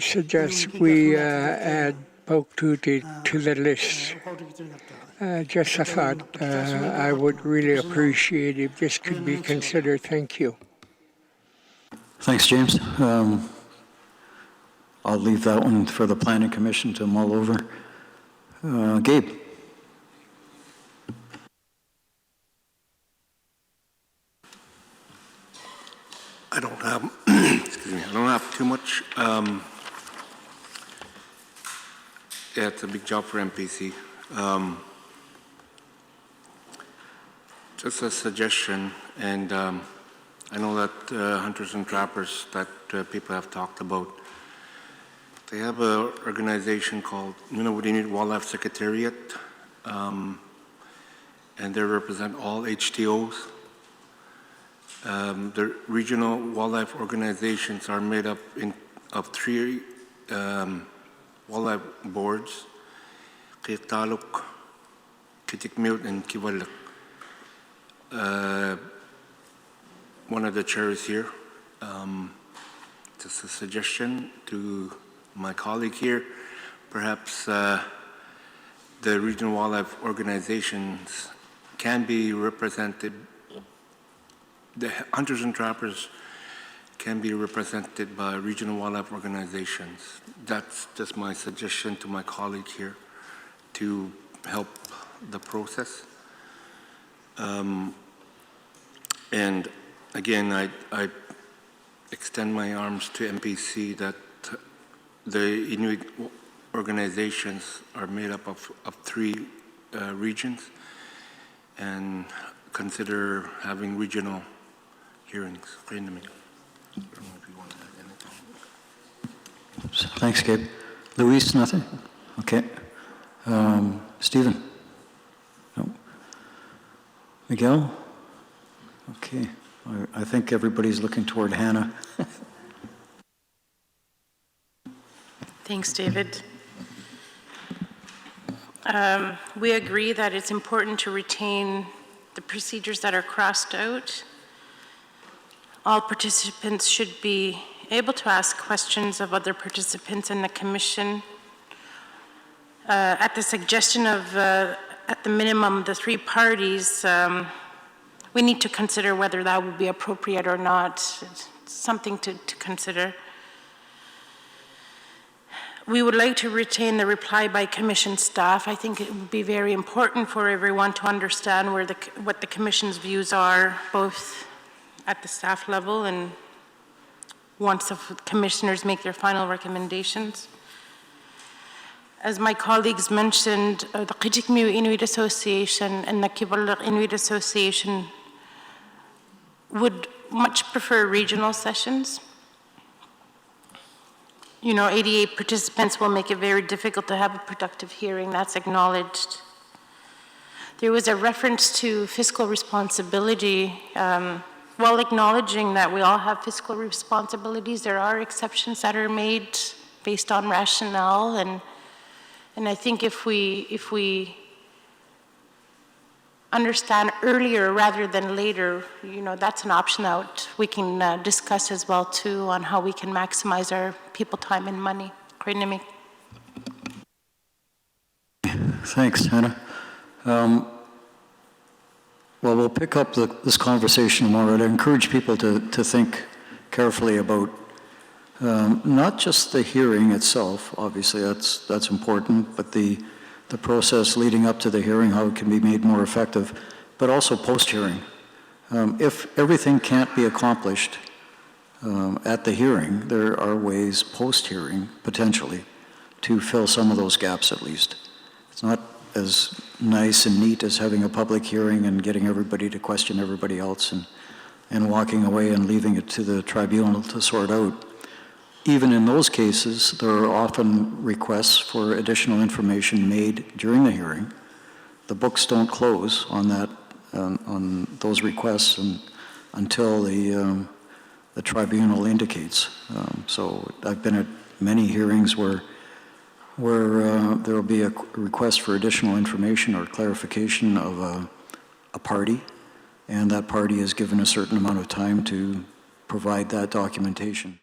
[SPEAKER 17] suggest we add Poktuti to the list. Just a thought. I would really appreciate if this could be considered. Thank you.
[SPEAKER 3] Thanks, James. I'll leave that one for the Planning Commission to mull over. Gabe.
[SPEAKER 20] I don't have, excuse me, I don't have too much. Yeah, it's a big job for NPC. Just a suggestion, and I know that hunters and trappers that people have talked about, they have an organization called Nunavut Inuit Wildlife Secretariat, and they represent all HTOs. The regional wildlife organizations are made up of 3 wildlife boards, Kitaluk, Kitikmute, and Kivaluk. One of the chairs here, just a suggestion to my colleague here, perhaps the regional wildlife organizations can be represented, the hunters and trappers can be represented by regional wildlife organizations. That's just my suggestion to my colleague here to help the process. And again, I extend my arms to NPC that the Inuit organizations are made up of 3 regions, and consider having regional hearings.
[SPEAKER 3] Thanks, Gabe. Luis, nothing? Okay. Stephen? No. Miguel? Okay. I think everybody's looking toward Hannah.
[SPEAKER 8] Thanks, David. We agree that it's important to retain the procedures that are crossed out. All participants should be able to ask questions of other participants in the commission. At the suggestion of, at the minimum, the 3 parties, we need to consider whether that would be appropriate or not. It's something to consider. We would like to retain the reply by commission staff. I think it would be very important for everyone to understand what the commission's views are, both at the staff level and once the commissioners make their final recommendations. As my colleagues mentioned, the Kitikmew Inuit Association and the Kivalliq Inuit Association would much prefer regional sessions. 88 participants will make it very difficult to have a productive hearing. That's acknowledged. There was a reference to fiscal responsibility. While acknowledging that we all have fiscal responsibilities, there are exceptions that are made based on rationale, and I think if we understand earlier rather than later, that's an option that we can discuss as well too on how we can maximize our people time and money.
[SPEAKER 3] Thanks, Hannah. Well, we'll pick up this conversation tomorrow. I'd encourage people to think carefully about not just the hearing itself, obviously that's important, but the process leading up to the hearing, how it can be made more effective, but also post-hearing. If everything can't be accomplished at the hearing, there are ways post-hearing, potentially, to fill some of those gaps at least. It's not as nice and neat as having a public hearing and getting everybody to question everybody else and walking away and leaving it to the tribunal to sort out. Even in those cases, there are often requests for additional information made during the hearing. The books don't close on that, on those requests until the tribunal indicates. So I've been at many hearings where there will be a request for additional information or clarification of a party, and that party is given a certain amount of time to provide that documentation.